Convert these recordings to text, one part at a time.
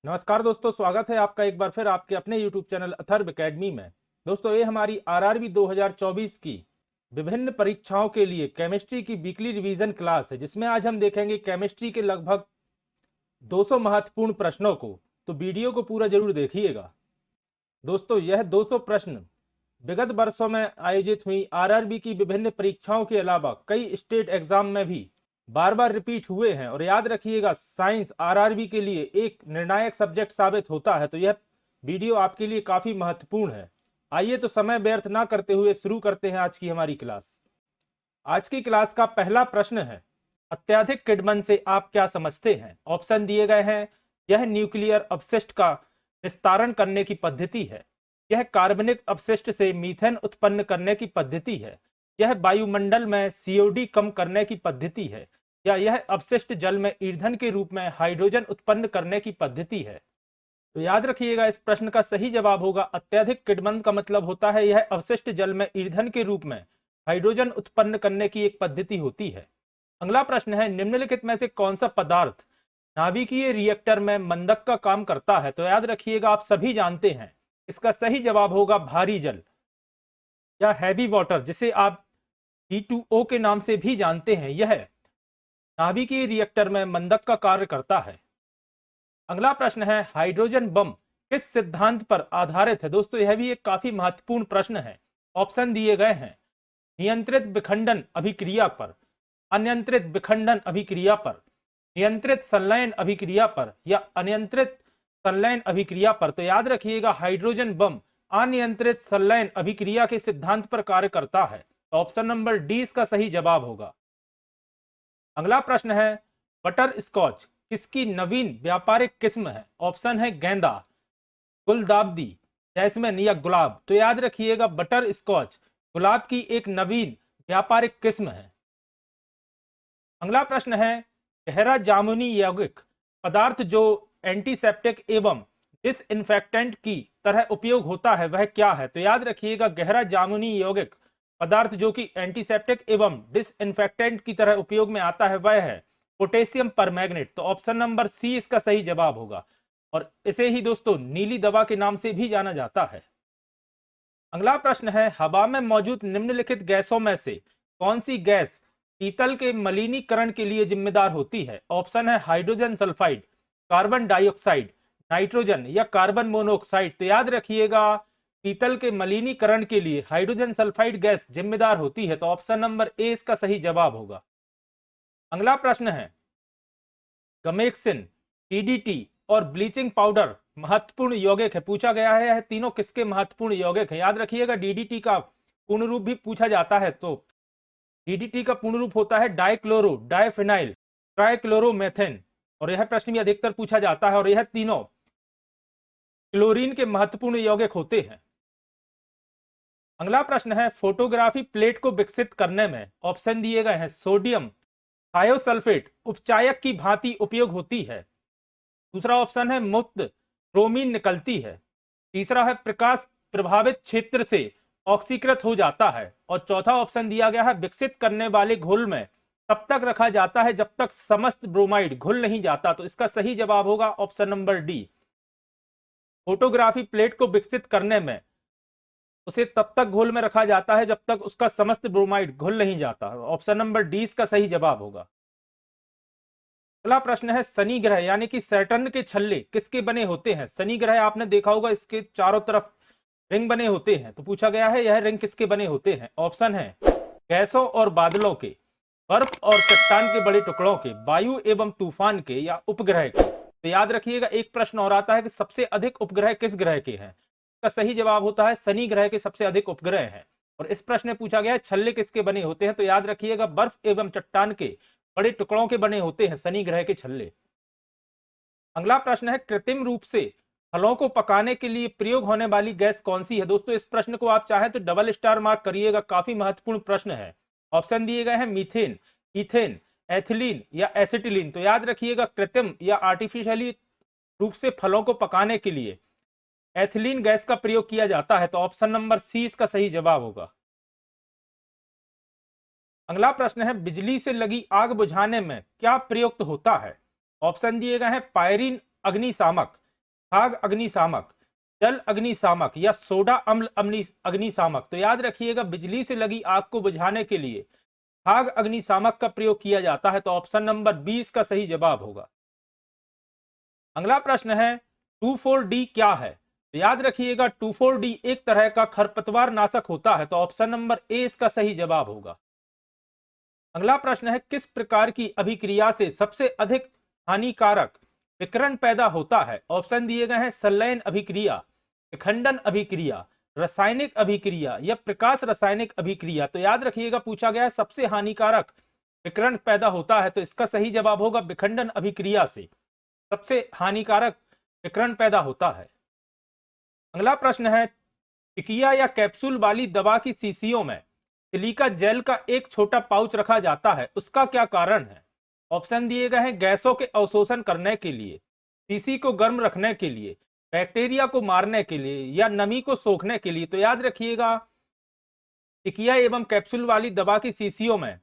नमस्कार दोस्तों, स्वागत है आपका एक बार फिर आपके अपने YouTube चैनल अथर्व एकेडमी में। दोस्तों, ये हमारी आरआरबी 2024 की विभिन्न परीक्षाओं के लिए केमिस्ट्री की वीकली रिवीजन क्लास है, जिसमें आज हम देखेंगे केमिस्ट्री के लगभग 200 महत्वपूर्ण प्रश्नों को। तो वीडियो को पूरा जरूर देखिएगा। दोस्तों, यह 200 प्रश्न विगत वर्षों में आयोजित हुई आरआरबी की विभिन्न परीक्षाओं के अलावा कई स्टेट एग्जाम में भी बार बार रिपीट हुए हैं। और याद रखिएगा, साइंस आरआरबी के लिए एक निर्णायक सब्जेक्ट साबित होता है, तो यह वीडियो आपके लिए काफी महत्वपूर्ण है। आइए तो समय व्यर्थ ना करते हुए शुरू करते हैं आज की हमारी क्लास। आज की क्लास का पहला प्रश्न है, अत्यधिक किण्वन से आप क्या समझते हैं? ऑप्शन दिए गए हैं। यह न्यूक्लियर अपशिष्ट का विस्तारण करने की पद्धति है, यह कार्बनिक अपशिष्ट से मीथेन उत्पन्न करने की पद्धति है, यह वायुमंडल में सीओडी कम करने की पद्धति है, या यह अपशिष्ट जल में ईंधन के रूप में हाइड्रोजन उत्पन्न करने की पद्धति है। तो याद रखिएगा, इस प्रश्न का सही जवाब होगा अत्यधिक किण्वन का मतलब होता है यह अपशिष्ट जल में ईंधन के रूप में हाइड्रोजन उत्पन्न करने की एक पद्धति होती है। अगला प्रश्न है, निम्नलिखित में से कौन सा पदार्थ नाभिकीय रिएक्टर में मंदक का काम करता है? तो याद रखिएगा, आप सभी जानते हैं इसका सही जवाब होगा भारी जल या हैवी वाटर, जिसे आप H2O के नाम से भी जानते हैं। यह नाभिकीय रिएक्टर में मंदक का कार्य करता है। अगला प्रश्न है, हाइड्रोजन बम किस सिद्धांत पर आधारित है? दोस्तों, यह भी एक काफी महत्वपूर्ण प्रश्न है। ऑप्शन दिए गए हैं, नियंत्रित विखंडन अभिक्रिया पर, अनियंत्रित विखंडन अभिक्रिया पर, नियंत्रित संलयन अभिक्रिया पर, या अनियंत्रित संलयन अभिक्रिया पर। तो याद रखिएगा, हाइड्रोजन बम अनियंत्रित संलयन अभिक्रिया के सिद्धांत पर कार्य करता है। तो ऑप्शन नंबर डी इसका सही जवाब होगा। अगला प्रश्न है, बटर स्कॉच किसकी नवीन व्यापारिक किस्म है? ऑप्शन है गेंदा, गुलदाउदी, जैस्मिन या गुलाब। तो याद रखिएगा, बटर स्कॉच गुलाब की एक नवीन व्यापारिक किस्म है। अगला प्रश्न है, गहरा जामुनी यौगिक पदार्थ जो एंटीसेप्टिक एवं डिसइंफेक्टेंट की तरह उपयोग होता है वह क्या है? तो याद रखिएगा, गहरा जामुनी यौगिक पदार्थ जो कि एंटीसेप्टिक एवं डिसइंफेक्टेंट की तरह उपयोग में आता है वह है पोटेशियम परमैंगनेट। तो ऑप्शन नंबर सी इसका सही जवाब होगा, और इसे ही दोस्तों नीली दवा के नाम से भी जाना जाता है। अगला प्रश्न है, हवा में मौजूद निम्नलिखित गैसों में से कौन सी गैस शीतल के मलिनीकरण के लिए जिम्मेदार होती है? ऑप्शन है hydrogen sulphide, carbon dioxide, nitrogen या कार्बन मोनोऑक्साइड। तो याद रखिएगा, शीतल के मलिनीकरण के लिए हाइड्रोजन सल्फाइड गैस जिम्मेदार होती है। तो ऑप्शन नंबर ए इसका सही जवाब होगा। अगला प्रश्न है, गमेक्सिन, टीडीटी और ब्लीचिंग पाउडर महत्वपूर्ण यौगिक है। पूछा गया है यह तीनों किसके महत्वपूर्ण यौगिक है? याद रखिएगा, डीडीटी का पूर्ण रूप भी पूछा जाता है। तो डीडीटी का पूर्ण रूप होता है डाइक्लोरो डाइफिनाइल ट्राइक्लोरोमेथेन, और यह प्रश्न भी अधिकतर पूछा जाता है। और यह तीनों क्लोरीन के महत्वपूर्ण यौगिक होते हैं। अगला प्रश्न है, फोटोग्राफी प्लेट को विकसित करने में ऑप्शन दिए गए हैं, सोडियम थायोसल्फेट उपचायक की भांति उपयोग होती है। दूसरा ऑप्शन है, मुक्त ब्रोमीन निकलती है। तीसरा है, प्रकाश प्रभावित क्षेत्र से ऑक्सीकृत हो जाता है। और चौथा ऑप्शन दिया गया है, विकसित करने वाले घोल में तब तक रखा जाता है जब तक समस्त ब्रोमाइड घुल नहीं जाता। तो इसका सही जवाब होगा option number D. Photography plate को विकसित करने में उसे तब तक घोल में रखा जाता है जब तक उसका समस्त ब्रोमाइड घुल नहीं जाता। ऑप्शन नंबर डी इसका सही जवाब होगा। अगला प्रश्न है, शनि ग्रह यानी कि सैटर्न के छल्ले किसके बने होते हैं? शनि ग्रह आपने देखा होगा, इसके चारों तरफ रिंग बने होते हैं। तो पूछा गया है यह रिंग किसके बने होते हैं? ऑप्शन है गैसों और बादलों के, बर्फ और चट्टान के बड़े टुकड़ों के, वायु एवं तूफान के, या उपग्रह के। तो याद रखिएगा, एक प्रश्न और आता है कि सबसे अधिक उपग्रह किस ग्रह के हैं? इसका सही जवाब होता है शनि ग्रह के सबसे अधिक उपग्रह हैं। और इस प्रश्न में पूछा गया है छल्ले किसके बने होते हैं? तो याद रखिएगा, बर्फ एवं चट्टान के बड़े टुकड़ों के बने होते हैं शनि ग्रह के छल्ले। अगला प्रश्न है, कृत्रिम रूप से फलों को पकाने के लिए प्रयोग होने वाली गैस कौन सी है? दोस्तों, इस प्रश्न को आप चाहें तो डबल स्टार मार्क करिएगा, काफी महत्वपूर्ण प्रश्न है। ऑप्शन दिए गए हैं, मीथेन, इथेन, एथिलीन या एसिटिलीन। तो याद रखिएगा, कृत्रिम या आर्टिफिशियली रूप से फलों को पकाने के लिए एथिलीन गैस का प्रयोग किया जाता है। तो ऑप्शन नंबर सी इसका सही जवाब होगा। अगला प्रश्न है, बिजली से लगी आग बुझाने में क्या प्रयुक्त होता है? ऑप्शन दिए गए हैं, पायरीन अग्निशामक, खाग अग्निशामक, जल अग्निशामक या सोडा अम्ल अग्निशामक? तो याद रखिएगा बिजली से लगी आग को बुझाने के लिए खाग अग्निशामक का प्रयोग किया जाता है। तो ऑप्शन नंबर 20 का सही जवाब होगा। अगला प्रश्न है 2,4-D क्या है? तो याद रखिएगा 2,4-D एक तरह का खरपतवार नाशक होता है। तो ऑप्शन नंबर ए इसका सही जवाब होगा। अगला प्रश्न है किस प्रकार की अभिक्रिया से सबसे अधिक हानिकारक विकिरण पैदा होता है? ऑप्शन दिए गए हैं संलयन अभिक्रिया, विखंडन अभिक्रिया, रासायनिक अभिक्रिया या प्रकाश रासायनिक अभिक्रिया? तो याद रखिएगा पूछा गया है सबसे हानिकारक विकिरण पैदा होता है, तो इसका सही जवाब होगा विखंडन अभिक्रिया से सबसे हानिकारक विकिरण पैदा होता है। अगला प्रश्न है टिकिया या कैप्सूल वाली दवा की शीशियों में सिलिका जेल का एक छोटा पाउच रखा जाता है, उसका क्या कारण है? ऑप्शन दिए गए हैं गैसों के अवशोषण करने के लिए, शीशी को गर्म रखने के लिए, बैक्टीरिया को मारने के लिए या नमी को सोखने के लिए? तो याद रखिएगा टिकिया एवं कैप्सूल वाली दवा की शीशियों में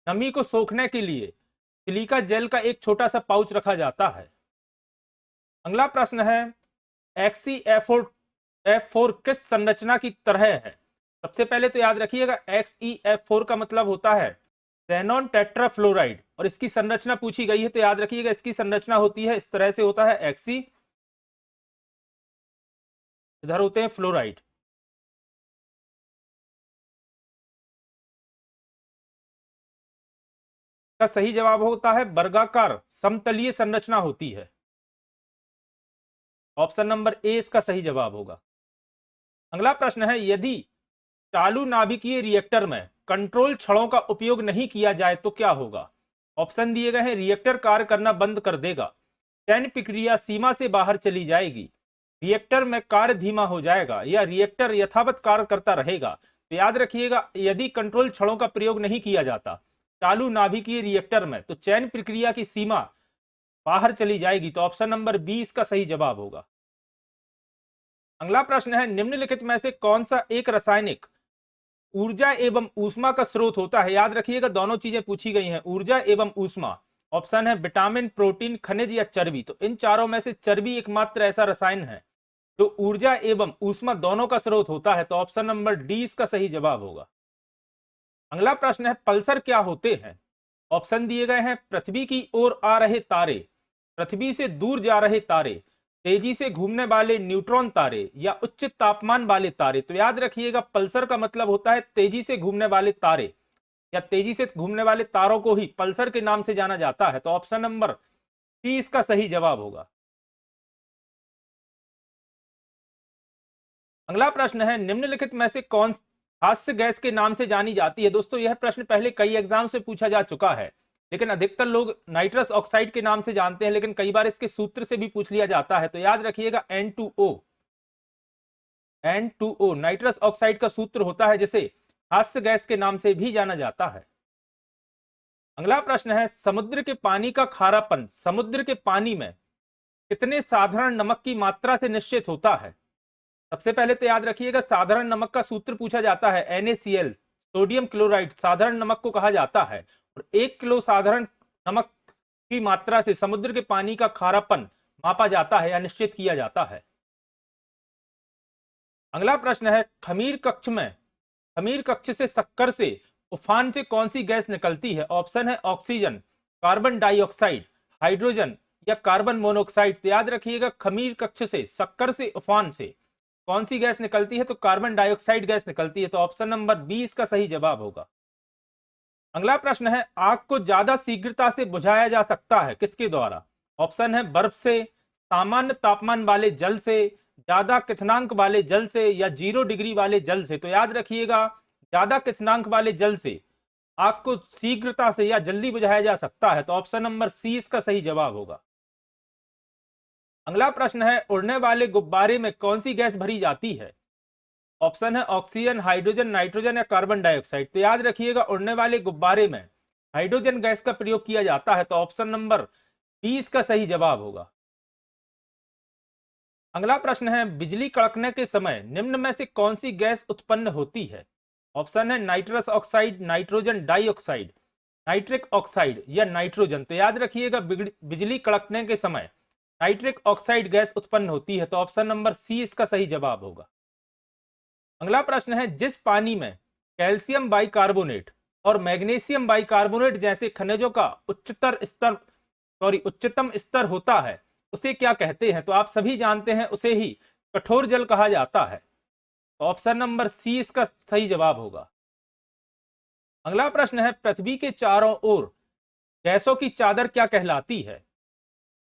नमी को सोखने के लिए सिलिका जेल का एक छोटा सा पाउच रखा जाता है। अगला प्रश्न है XeF4 किस संरचना की तरह है? सबसे पहले तो याद रखिएगा XeF4 का मतलब होता है xenon टेट्राफ्लोराइड और इसकी संरचना पूछी गई है। तो याद रखिएगा इसकी संरचना होती है इस तरह से होता है Xe, इधर होते हैं फ्लोराइड। का सही जवाब होता है वर्गाकार समतलीय संरचना होती है। ऑप्शन नंबर ए इसका सही जवाब होगा। अगला प्रश्न है यदि चालू नाभिकीय रिएक्टर में कंट्रोल छड़ों का उपयोग नहीं किया जाए तो क्या होगा? ऑप्शन दिए गए हैं रिएक्टर कार्य करना बंद कर देगा, चयन प्रक्रिया सीमा से बाहर चली जाएगी, रिएक्टर में कार्य धीमा हो जाएगा या रिएक्टर यथावत कार्य करता रहेगा? तो याद रखिएगा यदि कंट्रोल छड़ों का प्रयोग नहीं किया जाता चालू नाभिकीय रिएक्टर में तो चयन प्रक्रिया की सीमा बाहर चली जाएगी। तो ऑप्शन नंबर 20 का सही जवाब होगा। अगला प्रश्न है निम्नलिखित में से कौन सा एक रासायनिक ऊर्जा एवं ऊष्मा का स्रोत होता है? याद रखिएगा दोनों चीजें पूछी गई हैं ऊर्जा एवं ऊष्मा। ऑप्शन है विटामिन, प्रोटीन, खनिज या चर्बी? तो इन चारों में से चर्बी एकमात्र ऐसा रसायन है जो ऊर्जा एवं ऊष्मा दोनों का स्रोत होता है। तो ऑप्शन नंबर डी इसका सही जवाब होगा। अगला प्रश्न है पल्सर क्या होते हैं? ऑप्शन दिए गए हैं पृथ्वी की ओर आ रहे तारे, पृथ्वी से दूर जा रहे तारे, तेजी से घूमने वाले न्यूट्रॉन तारे या उच्च तापमान वाले तारे? तो याद रखिएगा पल्सर का मतलब होता है तेजी से घूमने वाले तारे या तेजी से घूमने वाले तारों को ही पल्सर के नाम से जाना जाता है। तो ऑप्शन नंबर सी इसका सही जवाब होगा। अगला प्रश्न है निम्नलिखित में से कौन हास्य गैस के नाम से जानी जाती है? दोस्तों यह प्रश्न पहले कई एग्जाम से पूछा जा चुका है, लेकिन अधिकतर लोग नाइट्रस ऑक्साइड के नाम से जानते हैं, लेकिन कई बार इसके सूत्र से भी पूछ लिया जाता है। तो याद रखिएगा N2O नाइट्रस ऑक्साइड का सूत्र होता है जिसे हास्य गैस के नाम से भी जाना जाता है। अगला प्रश्न है समुद्र के पानी का खारापन समुद्र के पानी में कितने साधारण नमक की मात्रा से निश्चित होता है? सबसे पहले तो याद रखिएगा साधारण नमक का सूत्र पूछा जाता है NaCl, सोडियम क्लोराइड साधारण नमक को कहा जाता है और 1 किलो साधारण नमक की मात्रा से समुद्र के पानी का खारापन मापा जाता है या निश्चित किया जाता है। अगला प्रश्न है खमीर कक्ष से शक्कर से उफान से कौन सी गैस निकलती है? ऑप्शन है ऑक्सीजन, कार्बन डाइऑक्साइड, हाइड्रोजन या कार्बन मोनोऑक्साइड? तो याद रखिएगा खमीर कक्ष से शक्कर से उफान से कौन सी गैस निकलती है? तो कार्बन डाइऑक्साइड गैस निकलती है। तो ऑप्शन नंबर 20 का सही जवाब होगा। अगला प्रश्न है आग को ज्यादा शीघ्रता से बुझाया जा सकता है किसके द्वारा? ऑप्शन है बर्फ से, सामान्य तापमान वाले जल से, ज्यादा क्वथनांक वाले जल से या 0 डिग्री वाले जल से? तो याद रखिएगा ज्यादा क्वथनांक वाले जल से आग को शीघ्रता से या जल्दी बुझाया जा सकता है। तो ऑप्शन नंबर सी इसका सही जवाब होगा। अगला प्रश्न है उड़ने वाले गुब्बारे में कौन सी गैस भरी जाती है? ऑप्शन है ऑक्सीजन, हाइड्रोजन, नाइट्रोजन या कार्बन डाइऑक्साइड? तो याद रखिएगा उड़ने वाले गुब्बारे में हाइड्रोजन गैस का प्रयोग किया जाता है। तो ऑप्शन नंबर 20 का सही जवाब होगा। अगला प्रश्न है बिजली कड़कने के समय निम्न में से कौन सी गैस उत्पन्न होती है? ऑप्शन है nitrous oxide, nitrogen dioxide, nitric oxide या नाइट्रोजन? तो याद रखिएगा बिजली कड़कने के समय नाइट्रिक ऑक्साइड गैस उत्पन्न होती है? तो ऑप्शन नंबर सी इसका सही जवाब होगा। अगला प्रश्न है, जिस पानी में कैल्शियम बाइकार्बोनेट और मैग्नीशियम बाइकार्बोनेट जैसे खनिजों का उच्चतम स्तर होता है उसे क्या कहते हैं? तो आप सभी जानते हैं उसे ही कठोर जल कहा जाता है। तो ऑप्शन नंबर सी इसका सही जवाब होगा। अगला प्रश्न है, पृथ्वी के चारों ओर गैसों की चादर क्या कहलाती है?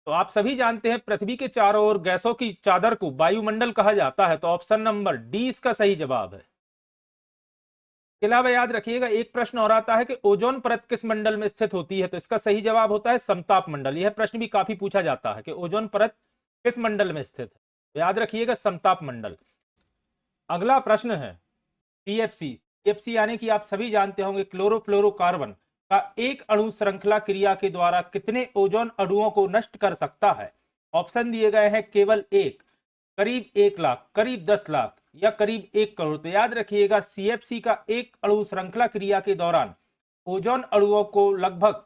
तो आप सभी जानते हैं पृथ्वी के चारों ओर गैसों की चादर को वायुमंडल कहा जाता है। तो ऑप्शन नंबर डी इसका सही जवाब है। इसके अलावा याद रखिएगा, एक प्रश्न और आता है कि ओजोन परत किस मंडल में स्थित होती है? तो इसका सही जवाब होता है समताप मंडल। यह प्रश्न भी काफी पूछा जाता है कि ओजोन परत किस मंडल में स्थित है। तो याद रखिएगा समताप मंडल। अगला प्रश्न है, सीएफसी। सीएफसी यानी कि आप सभी जानते होंगे क्लोरोफ्लोरोकार्बन का एक अणु श्रृंखला क्रिया के द्वारा कितने ओजोन अणुओं को नष्ट कर सकता है? ऑप्शन दिए गए हैं केवल एक, करीब 1 लाख, करीब 10 लाख या करीब 1 करोड़। तो याद रखिएगा सीएफसी का एक अणु श्रृंखला क्रिया के दौरान ओजोन अणुओं को लगभग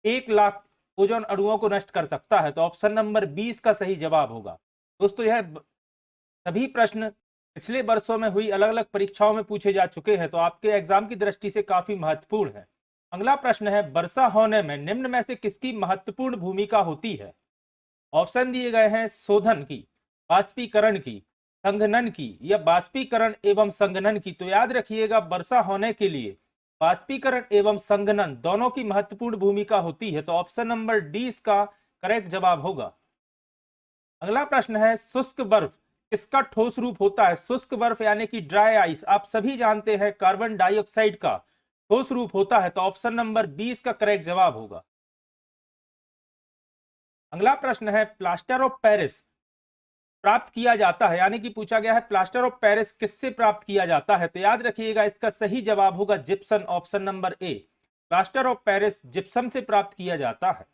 1 लाख ओजोन अणुओं को नष्ट कर सकता है। तो ऑप्शन नंबर 20 का सही जवाब होगा। दोस्तों, यह सभी प्रश्न पिछले वर्षों में हुई अलग अलग परीक्षाओं में पूछे जा चुके हैं, तो आपके एग्जाम की दृष्टि से काफी महत्वपूर्ण है। अगला प्रश्न है, वर्षा होने में निम्न में से किसकी महत्वपूर्ण भूमिका होती है? ऑप्शन दिए गए हैं शोधन की, बाष्पीकरण की, संघनन की या बाष्पीकरण एवं संघनन की। तो याद रखिएगा वर्षा होने के लिए बाष्पीकरण एवं संघनन दोनों की महत्वपूर्ण भूमिका होती है। तो ऑप्शन नंबर डी इसका करेक्ट जवाब होगा। अगला प्रश्न है, शुष्क बर्फ किसका ठोस रूप होता है? शुष्क बर्फ यानी कि ड्राई आइस आप सभी जानते हैं कार्बन डाइऑक्साइड का ठोस रूप होता है। तो ऑप्शन नंबर 20 का करेक्ट जवाब होगा। अगला प्रश्न है, प्लास्टर ऑफ पेरिस प्राप्त किया जाता है, यानी कि पूछा गया है प्लास्टर ऑफ पेरिस किससे प्राप्त किया जाता है? तो याद रखिएगा इसका सही जवाब होगा gypsum, option number A. Plaster of Paris gypsum से प्राप्त किया जाता है।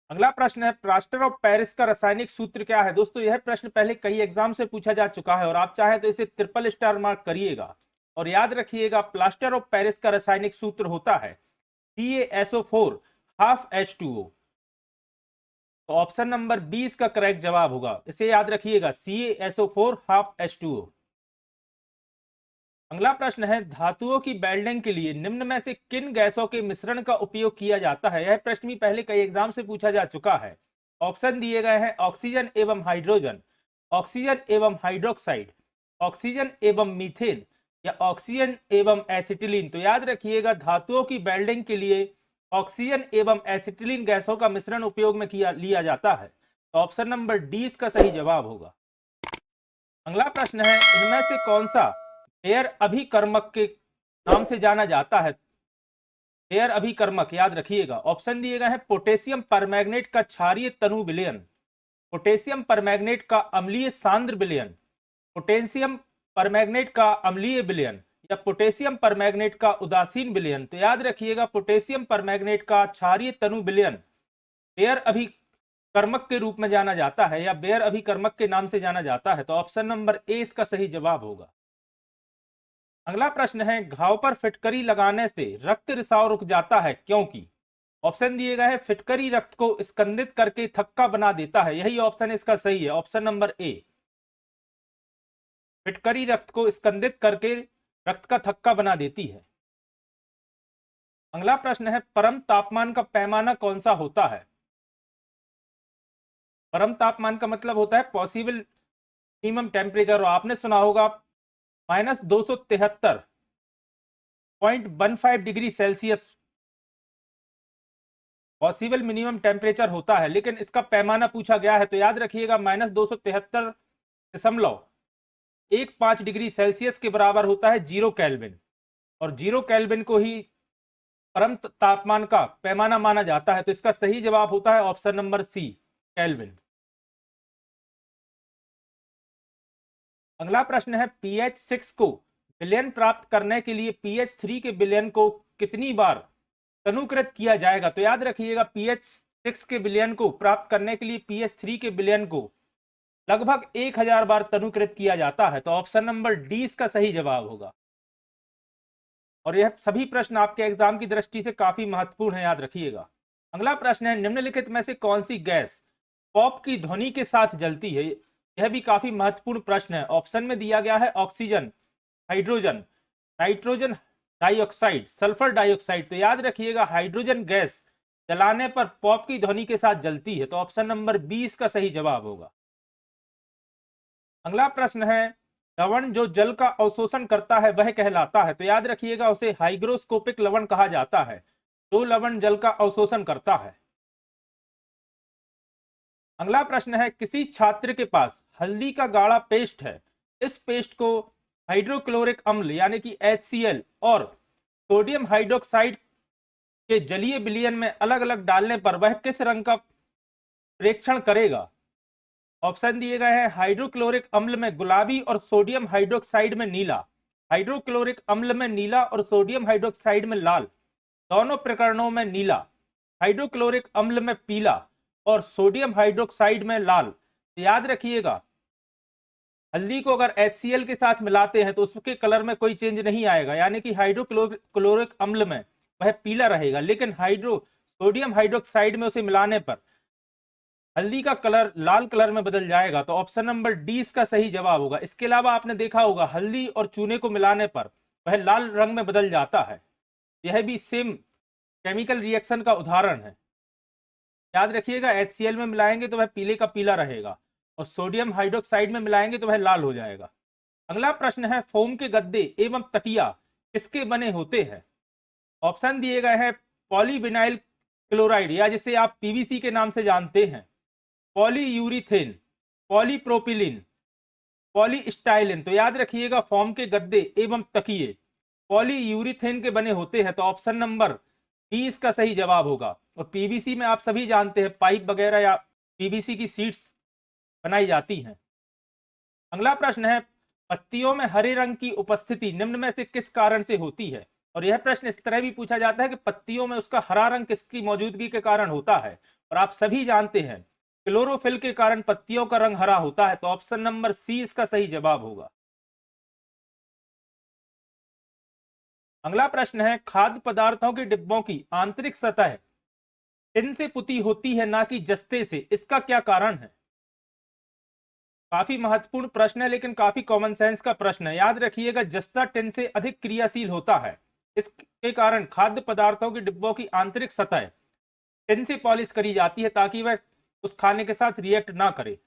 अगला प्रश्न है, प्लास्टर ऑफ पेरिस का रासायनिक सूत्र क्या है? दोस्तों, यह प्रश्न पहले कई एग्जाम से पूछा जा चुका है और आप चाहे तो इसे ट्रिपल स्टार मार्क करिएगा और याद रखिएगा प्लास्टर ऑफ पेरिस का रासायनिक सूत्र होता है CaSO4 हाफ H2O। तो ऑप्शन नंबर 20 का करेक्ट जवाब होगा। इसे याद रखिएगा CaSO4 हाफ H2O। अगला प्रश्न है, धातुओं की वेल्डिंग के लिए निम्न में से किन गैसों के मिश्रण का उपयोग किया जाता है? यह प्रश्न भी पहले कई एग्जाम से पूछा जा चुका है। ऑप्शन दिए गए हैं ऑक्सीजन एवं हाइड्रोजन, ऑक्सीजन एवं हाइड्रोक्साइड, ऑक्सीजन एवं मीथेन या ऑक्सीजन एवं एसिटिलीन। तो याद रखिएगा धातुओं की वेल्डिंग के लिए ऑक्सीजन एवं एसिटिलीन गैसों का मिश्रण उपयोग में लिया जाता है। तो ऑप्शन नंबर डी इसका सही जवाब होगा। अगला प्रश्न है, इनमें से कौन सा बेयर अभिकर्मक के नाम से जाना जाता है? बेयर अभिकर्मक याद रखिएगा, ऑप्शन दिए गए हैं पोटेशियम परमैंगनेट का क्षारीय तनु विलयन, पोटेशियम परमैंगनेट का अम्लीय सांद्र विलयन, पोटेशियम परमैंगनेट का अम्लीय विलयन या पोटेशियम परमैंगनेट का उदासीन विलयन। तो याद रखिएगा पोटेशियम परमैंगनेट का क्षारीय तनु विलयन बेयर अभिकर्मक के रूप में जाना जाता है या बेयर अभिकर्मक के नाम से जाना जाता है। तो ऑप्शन नंबर ए इसका सही जवाब होगा। अगला प्रश्न है, घाव पर फिटकरी लगाने से रक्त रिसाव रुक जाता है क्योंकि? ऑप्शन दिए गए हैं फिटकरी रक्त को स्कंदित करके थक्का बना देता है, यही ऑप्शन इसका सही है, ऑप्शन नंबर ए। फिटकरी रक्त को स्कंदित करके रक्त का थक्का बना देती है। अगला प्रश्न है, परम तापमान का पैमाना कौन सा होता है? परम तापमान का मतलब होता है पॉसिबल मिनिमम टेम्परेचर, और आपने सुना होगा -273.15 degree Celsius possible minimum temperature होता है, लेकिन इसका पैमाना पूछा गया है। तो याद रखिएगा -273.15 डिग्री सेल्सियस के बराबर होता है 0 केल्विन, और 0 केल्विन को ही परम तापमान का पैमाना माना जाता है। तो इसका सही जवाब होता है ऑप्शन नंबर सी, केल्विन। अगला प्रश्न है, pH 6 को विलयन प्राप्त करने के लिए pH 3 के विलयन को कितनी बार तनुकृत किया जाएगा? तो याद रखिएगा pH 6 के विलयन को प्राप्त करने के लिए pH 3 के विलयन को लगभग 1000 बार तनुकृत किया जाता है। तो ऑप्शन नंबर डी इसका सही जवाब होगा। और यह सभी प्रश्न आपके एग्जाम की दृष्टि से काफी महत्वपूर्ण है, याद रखिएगा। अगला प्रश्न है, निम्नलिखित में से कौन सी गैस पॉप की ध्वनि के साथ जलती है? यह भी काफी महत्वपूर्ण प्रश्न है। ऑप्शन में दिया गया है oxygen, hydrogen, nitrogen dioxide, sulphur dioxide. तो याद रखिएगा हाइड्रोजन गैस जलाने पर पॉप की ध्वनि के साथ जलती है, तो ऑप्शन नंबर 20 का सही जवाब होगा। अगला प्रश्न है, लवण जो जल का अवशोषण करता है वह कहलाता है? तो याद रखिएगा उसे हाइग्रोस्कोपिक लवण कहा जाता है, जो लवण जल का अवशोषण करता है। अगला प्रश्न है, किसी छात्र के पास हल्दी का गाढ़ा पेस्ट है, इस पेस्ट को हाइड्रोक्लोरिक अम्ल यानी कि HCl और सोडियम हाइड्रोक्साइड के जलीय विलयन में अलग अलग डालने पर वह किस रंग का प्रेक्षण करेगा? ऑप्शन दिए गए हैं हाइड्रोक्लोरिक अम्ल में गुलाबी और सोडियम हाइड्रोक्साइड में नीला, हाइड्रोक्लोरिक अम्ल में नीला और सोडियम हाइड्रोक्साइड में लाल, दोनों प्रकरणों में नीला, हाइड्रोक्लोरिक अम्ल में पीला और सोडियम हाइड्रोक्साइड में लाल। तो याद रखिएगा हल्दी को अगर HCl के साथ मिलाते हैं तो उसके कलर में कोई चेंज नहीं आएगा, यानी कि हाइड्रोक्लोरिक अम्ल में वह पीला रहेगा, लेकिन सोडियम हाइड्रोक्साइड में उसे मिलाने पर हल्दी का कलर लाल कलर में बदल जाएगा। तो ऑप्शन नंबर डी इसका सही जवाब होगा। इसके अलावा आपने देखा होगा हल्दी और चूने को मिलाने पर वह लाल रंग में बदल जाता है। यह भी सेम केमिकल रिएक्शन का उदाहरण है। याद रखिएगा HCl में मिलाएंगे तो वह पीले का पीला रहेगा और सोडियम हाइड्रोक्साइड में मिलाएंगे तो वह लाल हो जाएगा। अगला प्रश्न है, फोम के गद्दे एवं तकिया किसके बने होते हैं? ऑप्शन दिए गए हैं पॉलीविनाइल क्लोराइड या जिसे आप PVC के नाम से जानते हैं, पॉलीयूरिथेन, पॉलीप्रोपिलीन, पॉलीस्टाइलिन। तो याद रखिएगा फोम के गद्दे एवं तकिए पॉलीयूरिथेन के बने होते हैं, तो ऑप्शन नंबर 20 का सही जवाब होगा। और PVC में आप सभी जानते हैं पाइप वगैरह या PVC की सीट्स बनाई जाती हैं। अगला प्रश्न है, पत्तियों में हरे रंग की उपस्थिति निम्न में से किस कारण से होती है? और यह प्रश्न इस तरह भी पूछा जाता है कि पत्तियों में उसका हरा रंग किसकी मौजूदगी के कारण होता है? और आप सभी जानते हैं क्लोरोफिल के कारण पत्तियों का रंग हरा होता है, तो ऑप्शन नंबर सी इसका सही जवाब होगा। अगला प्रश्न है, खाद्य पदार्थों के डिब्बों की आंतरिक सतह टिन से पुती होती है ना कि जस्ते से, इसका क्या कारण है? काफी महत्वपूर्ण प्रश्न है लेकिन काफी कॉमन सेंस का प्रश्न है। याद रखिएगा जस्ता टिन से अधिक क्रियाशील होता है, इसके कारण खाद्य पदार्थों के डिब्बों की आंतरिक सतह टिन से पॉलिश करी जाती है ताकि वह उस खाने के साथ रिएक्ट ना करे।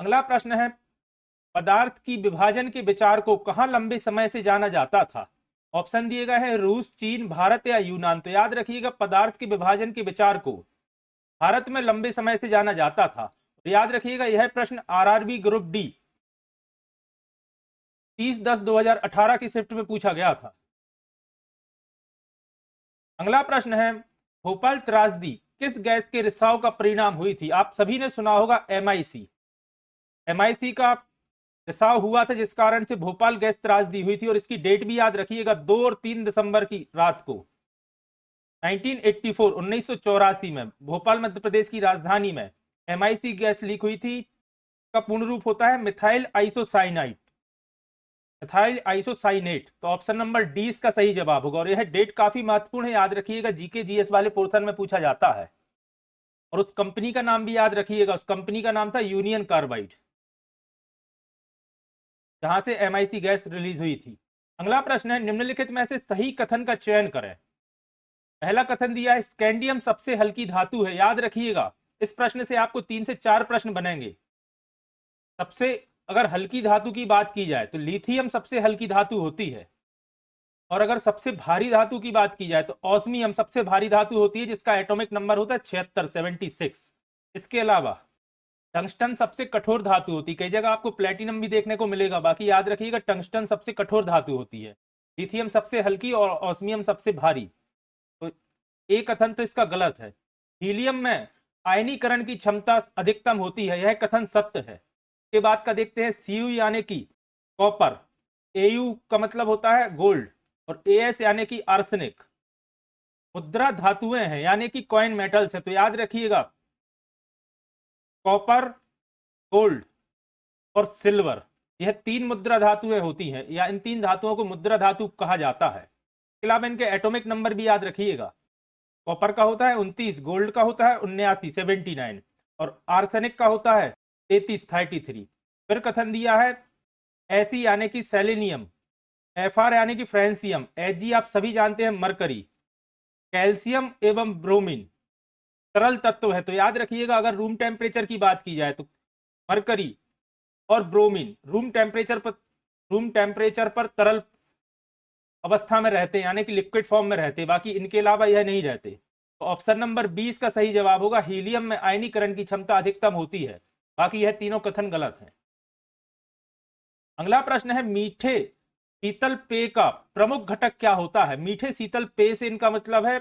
अगला प्रश्न है, पदार्थ की विभाजन के विचार को कहां लंबे समय से जाना जाता था? ऑप्शन दिए गए हैं रूस, चीन, भारत या यूनान। तो याद रखिएगा पदार्थ के विभाजन के विचार को भारत में लंबे समय से जाना जाता था। तो याद रखिएगा यह प्रश्न RRB ग्रुप डी 30/10/2018 की शिफ्ट में पूछा गया था। अगला प्रश्न है, भोपाल त्रासदी किस गैस के रिसाव का परिणाम हुई थी? आप सभी ने सुना होगा MIC का रिसाव हुआ था जिस कारण से भोपाल गैस त्रासदी हुई थी। और इसकी डेट भी याद रखिएगा 2 और 3 दिसंबर की रात को 1984 में भोपाल मध्य प्रदेश की राजधानी में MIC गैस लीक हुई थी। का पूर्ण रूप होता है मिथाइल आइसोसाइनेट। तो ऑप्शन नंबर डी इसका सही जवाब होगा। और यह डेट काफी महत्वपूर्ण है, याद रखिएगा जीके GS वाले पोर्शन में पूछा जाता है। और उस कंपनी का नाम भी याद रखिएगा, उस कंपनी का नाम था यूनियन कार्बाइड, जहां से MIC गैस रिलीज हुई थी। अगला प्रश्न है, निम्नलिखित में से सही कथन का चयन करें। पहला कथन दिया है स्कैंडियम सबसे हल्की धातु है। याद रखिएगा इस प्रश्न से आपको 3 से 4 प्रश्न बनेंगे। सबसे अगर हल्की धातु की बात की जाए तो लिथियम सबसे हल्की धातु होती है। और अगर सबसे भारी धातु की बात की जाए तो ऑस्मियम सबसे भारी धातु होती है जिसका एटॉमिक नंबर होता है 76। इसके अलावा टंगस्टन सबसे कठोर धातु होती है। कई जगह आपको प्लेटिनम भी देखने को मिलेगा, बाकी याद रखिएगा टंगस्टन सबसे कठोर धातु होती है, लिथियम सबसे हल्की और ऑस्मियम सबसे भारी। तो एक कथन तो इसका गलत है। हीलियम में आयनीकरण की क्षमता अधिकतम होती है, यह कथन सत्य है। के बाद का देखते हैं Cu यानी कि कॉपर, Au का मतलब होता है गोल्ड और As यानी कि आर्सेनिक मुद्रा धातुएं हैं यानी कि कॉइन मेटल्स है। तो याद रखिएगा कॉपर, गोल्ड और सिल्वर, यह 3 मुद्रा धातुएं होती हैं या इन 3 धातुओं को मुद्रा धातु कहा जाता है। इसके अलावा इनके एटॉमिक नंबर भी याद रखिएगा कॉपर का होता है 29, गोल्ड का होता है 79 79, और आर्सेनिक का होता है 33 33। फिर कथन दिया है ऐसी यानी कि सेलेनियम, एफआर यानी कि फ्रेंसियम, एजी आप सभी जानते हैं मरकरी, कैल्शियम एवं ब्रोमीन तरल तत्व है। तो याद रखिएगा अगर रूम टेम्परेचर की बात की जाए तो मरकरी और ब्रोमीन रूम टेम्परेचर पर तरल अवस्था में रहते हैं, यानी कि लिक्विड फॉर्म में रहते हैं, बाकी इनके अलावा यह नहीं रहते। तो ऑप्शन नंबर 20 का सही जवाब होगा हीलियम में आयनीकरण की क्षमता अधिकतम होती है। बाकी यह तीनों कथन गलत है। अगला प्रश्न है मीठे शीतल पेय का प्रमुख घटक क्या होता है। मीठे शीतल पेय से इनका मतलब है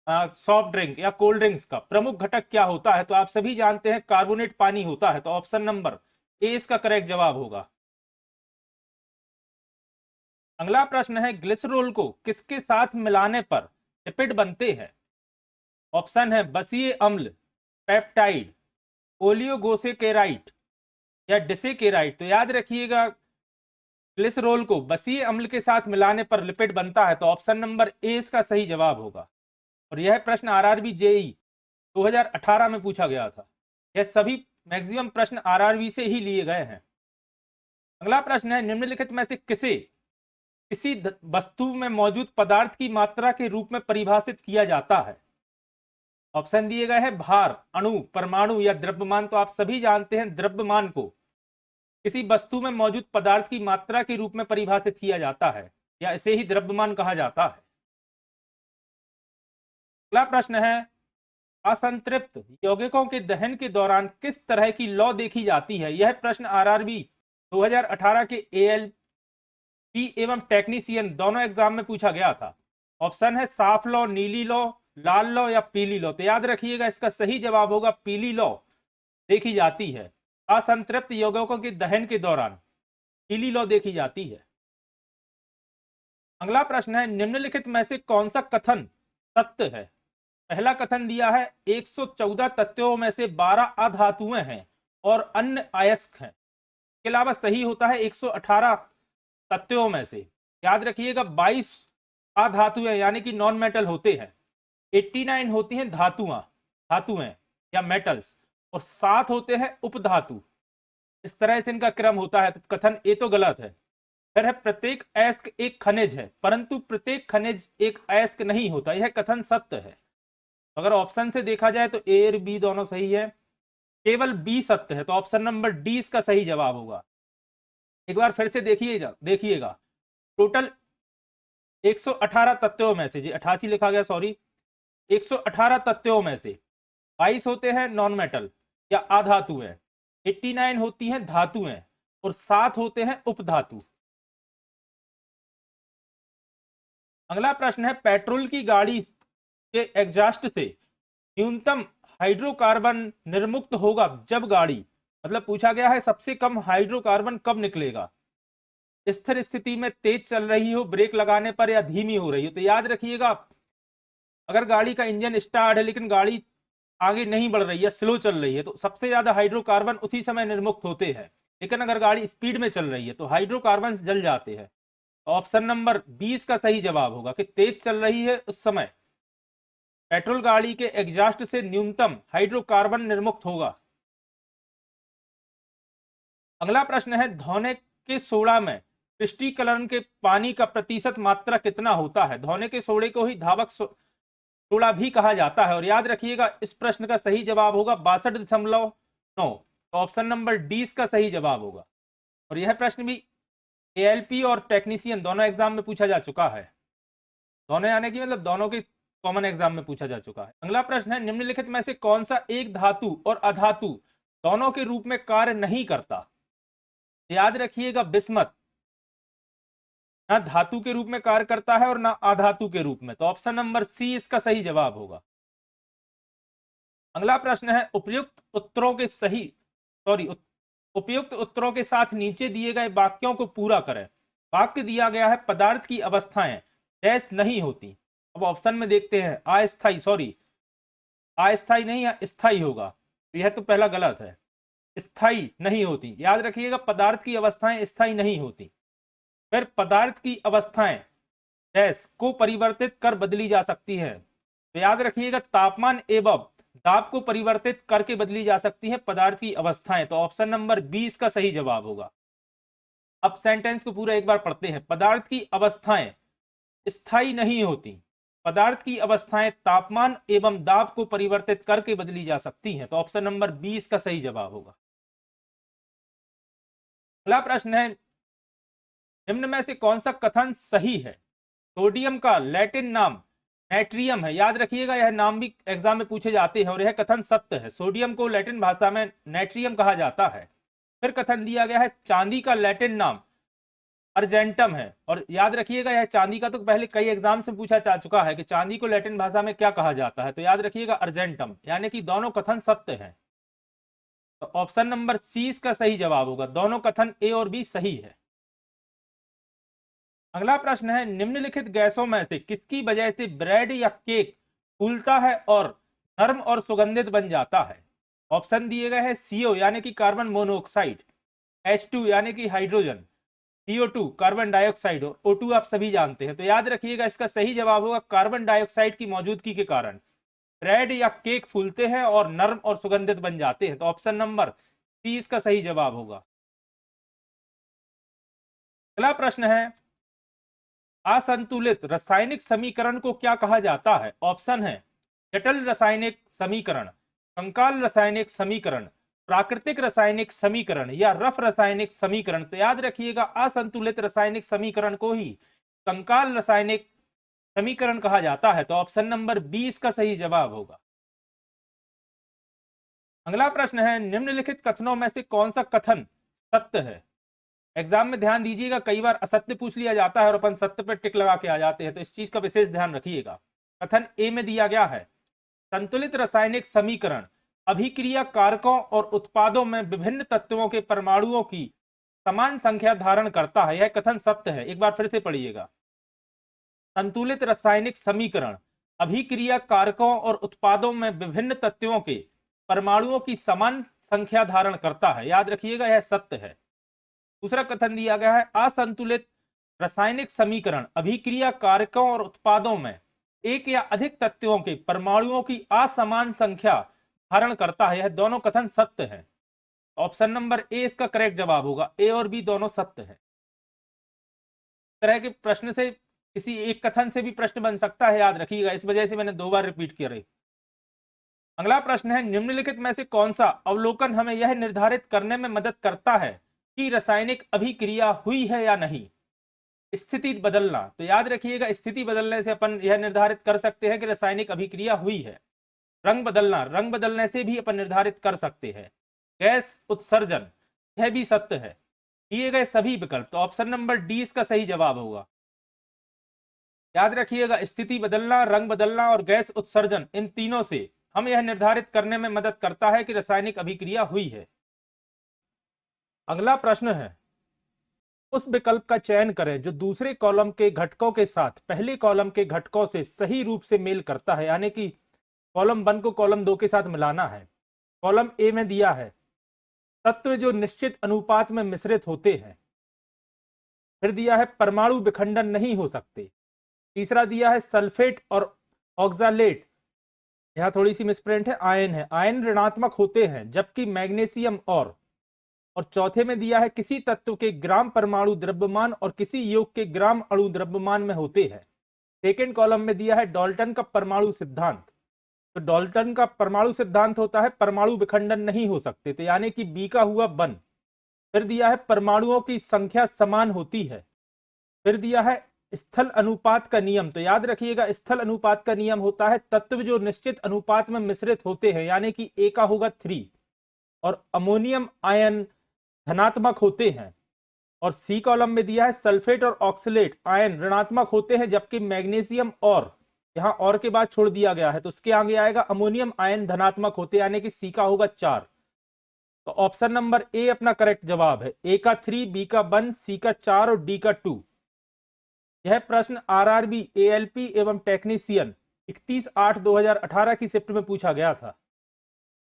सॉफ्ट ड्रिंक या कोल्ड ड्रिंक्स का प्रमुख घटक क्या होता है। तो आप सभी जानते हैं कार्बोनेट पानी होता है। तो ऑप्शन नंबर ए इसका करेक्ट जवाब होगा। अगला प्रश्न है ग्लिसरॉल को किसके साथ मिलाने पर लिपिड बनते हैं। ऑप्शन है बसीय अम्ल, पेप्टाइड, ओलियोगोसेकेराइट या डिसेकेराइट। तो याद रखिएगा ग्लिसरॉल को बसीय अम्ल के साथ मिलाने पर लिपिड बनता है। तो ऑप्शन नंबर ए इसका सही जवाब होगा। और यह प्रश्न आरआरबी जेई 2018 में पूछा गया था। यह सभी मैक्सिमम प्रश्न आरआरबी से ही लिए गए हैं। अगला प्रश्न है निम्नलिखित में से किसी वस्तु में मौजूद पदार्थ की मात्रा के रूप में परिभाषित किया जाता है। ऑप्शन दिए गए हैं भार, अणु, परमाणु या द्रव्यमान। तो आप सभी जानते हैं द्रव्यमान को किसी वस्तु में मौजूद पदार्थ की मात्रा के रूप में परिभाषित किया जाता है या इसे ही द्रव्यमान कहा जाता है। अगला प्रश्न है असंतृप्त यौगिकों के दहन के दौरान किस तरह की लौ देखी जाती है। यह प्रश्न आरआरबी 2018 के एएलपी एवं टेक्नीशियन दोनों एग्जाम में पूछा गया था। ऑप्शन है साफ लौ, नीली लौ, लाल लौ या पीली लौ। तो याद रखिएगा इसका सही जवाब होगा पीली लौ देखी जाती है। असंतृप्त यौगिकों के दहन के दौरान पीली लौ देखी जाती है। अगला प्रश्न है निम्नलिखित में से कौन सा कथन सत्य है। पहला कथन दिया है 114 तत्वों में से 12 अधातुएं हैं और अन्य अयस्क हैं। इसके अलावा सही होता है 118 तत्वों में से याद रखिएगा 22 अधातुएं यानी कि नॉन मेटल होते हैं, 89 होती हैं धातुएं या मेटल्स, और 7 होते हैं उपधातु। इस तरह से इनका क्रम होता है। तो कथन ए तो गलत है। फिर है प्रत्येक अयस्क एक खनिज है, परंतु प्रत्येक खनिज एक अयस्क नहीं होता। यह कथन सत्य है। अगर ऑप्शन से देखा जाए तो ए और बी दोनों सही है, केवल बी सत्य है। तो ऑप्शन नंबर डी इसका सही जवाब होगा। एक बार फिर से देखिएगा टोटल 118 तत्वों में से, जी 88 लिखा गया सॉरी, 118 तत्वों में से 22 होते हैं नॉन मेटल या अधातुएं, 89 होती हैं धातुएं और 7 होते हैं उपधातु। अगला प्रश्न है पेट्रोल की गाड़ी के एग्जॉस्ट से न्यूनतम हाइड्रोकार्बन निर्मुक्त होगा जब गाड़ी, मतलब पूछा गया है सबसे कम हाइड्रोकार्बन कब निकलेगा। स्थिर स्थिति में तेज चल रही हो ब्रेक लगाने पर या धीमी हो रही हो। तो याद रखिएगा अगर गाड़ी का इंजन स्टार्ट है लेकिन गाड़ी आगे नहीं बढ़ रही है, स्लो चल रही है, तो सबसे ज्यादा हाइड्रोकार्बन उसी समय निर्मुक्त होते हैं। लेकिन अगर गाड़ी स्पीड में चल रही है तो हाइड्रोकार्बन जल जाते हैं। ऑप्शन नंबर 20 का सही जवाब होगा कि तेज चल रही है उस समय पेट्रोल गाड़ी के एग्जॉस्ट से न्यूनतम हाइड्रोकार्बन निर्मुक्त होगा। अगला प्रश्न है धोने के सोडा में क्रिस्टलीकरण के पानी का प्रतिशत मात्रा कितना होता है। धोने के सोडे को ही धावक सोडा भी कहा जाता है। और याद रखिएगा इस प्रश्न का सही जवाब होगा 62.9। तो ऑप्शन नंबर डी इसका सही जवाब होगा। और यह प्रश्न भी एएलपी और टेक्नीशियन दोनों एग्जाम में पूछा जा चुका है। दोनों यानी कि मतलब दोनों के कॉमन एग्जाम में पूछा जा चुका है। अगला प्रश्न है निम्नलिखित में से कौन सा एक धातु और अधातु दोनों के रूप में कार्य नहीं करता। याद रखिएगा बिस्मथ ना धातु के रूप में कार्य करता है और ना अधातु के रूप में। तो ऑप्शन नंबर सी इसका सही जवाब होगा। अगला प्रश्न है उपयुक्त उत्तरों के साथ नीचे दिए गए वाक्यों को पूरा करें। वाक्य दिया गया है पदार्थ की अवस्थाएं डैश नहीं होती। अब ऑप्शन में देखते हैं अस्थाई नहीं है, स्थाई होगा। यह तो पहला गलत है, स्थाई नहीं होती। याद रखिएगा पदार्थ की अवस्थाएं स्थाई नहीं होती। फिर पदार्थ की अवस्थाएं डैश को परिवर्तित कर बदली जा सकती है। तो याद रखिएगा तापमान एवं दाब को परिवर्तित करके बदली जा सकती है पदार्थ की अवस्थाएं, तो ऑप्शन नंबर 20 का सही जवाब होगा। अब सेंटेंस को पूरा एक बार पढ़ते हैं। पदार्थ की अवस्थाएं स्थायी नहीं होती, पदार्थ की अवस्थाएं तापमान एवं दाब को परिवर्तित करके बदली जा सकती हैं, तो ऑप्शन नंबर 20 का सही जवाब होगा। अगला प्रश्न है, निम्न में से कौन सा कथन सही है? सोडियम का लैटिन नाम नाइट्रियम है। याद रखिएगा यह नाम भी एग्जाम में पूछे जाते हैं और यह कथन सत्य है। सोडियम को लैटिन भाषा में नाइट्रियम कहा जाता है। फिर कथन दिया गया है चांदी का लैटिन नाम अर्जेंटम है, और याद रखिएगा यह चांदी का तो पहले कई एग्जाम से पूछा जा चुका है कि चांदी को लैटिन भाषा में क्या कहा जाता है, तो याद रखिएगा अर्जेंटम, यानी कि दोनों कथन सत्य हैं। तो ऑप्शन नंबर सी इसका सही जवाब होगा, दोनों कथन ए और बी सही है। अगला प्रश्न है, निम्नलिखित गैसों में से किसकी वजह से ब्रेड या केक फूलता है और नरम और सुगंधित बन जाता है? ऑप्शन दिए गए हैं CO यानी कि कार्बन मोनोऑक्साइड, H2 यानी कि हाइड्रोजन, CO2 कार्बन डाइऑक्साइड और O2 आप सभी जानते हैं। तो याद रखिएगा इसका सही जवाब होगा कार्बन डाइऑक्साइड की मौजूदगी के कारण ब्रेड या केक फूलते हैं और नरम और सुगंधित बन जाते हैं, तो ऑप्शन नंबर सी इसका सही जवाब होगा। अगला प्रश्न है, असंतुलित रासायनिक समीकरण को क्या कहा जाता है? ऑप्शन है जटिल रासायनिक समीकरण, कंकाल रासायनिक समीकरण, प्राकृतिक रासायनिक समीकरण या रफ रासायनिक समीकरण। तो याद रखिएगा असंतुलित रासायनिक समीकरण को ही कंकाल रासायनिक समीकरण कहा जाता है, तो ऑप्शन नंबर 20 का सही जवाब होगा। अगला प्रश्न है, निम्नलिखित कथनों में से कौन सा कथन सत्य है? एग्जाम में ध्यान दीजिएगा कई बार असत्य पूछ लिया जाता है और अपन सत्य पर टिक लगा के आ जाते हैं, तो इस चीज का विशेष ध्यान रखिएगा। कथन ए में दिया गया है संतुलित रासायनिक समीकरण अभिक्रिया कारकों और उत्पादों में विभिन्न तत्वों के परमाणुओं की समान संख्या धारण करता है। यह कथन सत्य है। एक बार फिर से पढ़िएगा, संतुलित रासायनिक समीकरण अभिक्रिया कारकों और उत्पादों में विभिन्न तत्वों के परमाणुओं की समान संख्या धारण करता है। याद रखिएगा यह सत्य है। दूसरा कथन दिया गया है असंतुलित रासायनिक समीकरण अभिक्रिया कारकों और उत्पादों में एक या अधिक तत्वों के परमाणुओं की असमान संख्या धारण करता है। यह दोनों कथन सत्य है। ऑप्शन नंबर ए इसका करेक्ट जवाब होगा। ए और बी दोनों सत्य है। इस तरह के प्रश्न से किसी एक कथन से भी प्रश्न बन सकता है, याद रखिएगा, इस वजह से मैंने 2 बार रिपीट किया रही। अगला प्रश्न है, निम्नलिखित में से कौन सा अवलोकन हमें यह निर्धारित करने में मदद करता है कि रासायनिक अभिक्रिया हुई है या नहीं? स्थिति बदलना। तो याद रखिएगा स्थिति बदलने से अपन यह निर्धारित कर सकते हैं कि रासायनिक अभिक्रिया हुई है। रंग बदलना, रंग बदलने से भी अपन निर्धारित कर सकते हैं। गैस उत्सर्जन, यह भी सत्य है। दिए गए सभी विकल्प, तो ऑप्शन नंबर डी इसका सही जवाब होगा। याद रखिएगा स्थिति बदलना, रंग बदलना और गैस उत्सर्जन, इन तीनों से हम यह निर्धारित करने में मदद करता है कि रासायनिक अभिक्रिया हुई है। अगला प्रश्न है, उस विकल्प का चयन करें जो दूसरे कॉलम के घटकों के साथ पहले कॉलम के घटकों से सही रूप से मेल करता है। यानी कि कॉलम 1 को कॉलम 2 के साथ मिलाना है। कॉलम ए में दिया है तत्व जो निश्चित अनुपात में मिश्रित होते हैं। फिर दिया है परमाणु विखंडन नहीं हो सकते। तीसरा दिया है सल्फेट और ऑक्सालेट, यहां थोड़ी सी मिसप्रिंट है, आयन है, आयन ऋणात्मक होते हैं, जबकि मैग्नीशियम और चौथे में दिया है किसी तत्व के ग्राम परमाणु द्रव्यमान और किसी यौग के ग्राम अणु द्रव्यमान में होते हैं। सेकेंड कॉलम में दिया है डाल्टन का परमाणु सिद्धांत। तो डाल्टन का परमाणु सिद्धांत होता है परमाणु विखंडन नहीं हो सकते, तो यानी कि बी का हुआ 1। फिर दिया है परमाणुओं की संख्या समान होती है। फिर दिया है स्थल अनुपात का नियम। तो याद रखिएगा स्थल अनुपात का नियम होता है तत्व जो निश्चित अनुपात में मिश्रित होते हैं, यानी कि ए का होगा 3। और अमोनियम आयन धनात्मक होते हैं। और सी कॉलम में दिया है सल्फेट और ऑक्सलेट आयन ऋणात्मक होते हैं, जबकि मैग्नीशियम और, यहां और के बाद छोड़ दिया गया है तो उसके आगे आएगा अमोनियम आयन धनात्मक होते हैं, यानी कि सी का होगा 4। तो ऑप्शन नंबर ए अपना करेक्ट जवाब है। ए का 3, बी का 1, सी का 4 और डी का 2। यह प्रश्न आरआरबी, एएलपी एवं टेक्नीशियन 31/8/2018 की शिफ्ट में पूछा गया था।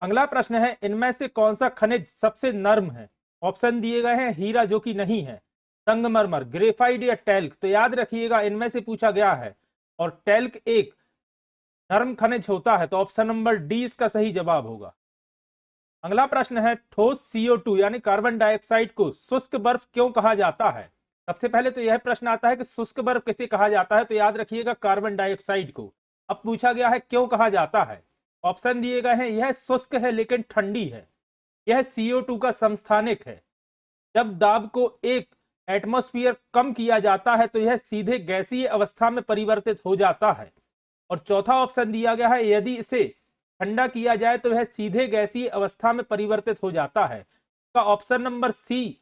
अगला प्रश्न है, इनमें से कौन सा खनिज सबसे नर्म है? ऑप्शन दिए गए हैं हीरा जो कि नहीं है, संगमरमर, ग्रेफाइट या टैल्क। तो याद रखिएगा इनमें से पूछा गया है और टैल्क एक नरम खनिज होता है, तो ऑप्शन नंबर डी इसका सही जवाब होगा। अगला प्रश्न है, ठोस CO2 यानी कार्बन डाइऑक्साइड को शुष्क बर्फ क्यों कहा जाता है? सबसे पहले तो यह प्रश्न आता है कि शुष्क बर्फ किसे कहा जाता है, तो याद रखिएगा कार्बन डाइऑक्साइड को। अब पूछा गया है क्यों कहा जाता है। ऑप्शन दिए गए हैं, यह शुष्क है लेकिन ठंडी है, यह CO2 का समस्थानिक है, जब दाब को एक एटमॉस्फेयर कम किया जाता है तो यह सीधे गैसीय अवस्था में परिवर्तित हो जाता है, और चौथा ऑप्शन दिया गया है, यदि इसे ठंडा किया जाए तो यह सीधे गैसीय अवस्था में परिवर्तित हो जाता है। का ऑप्शन नंबर सी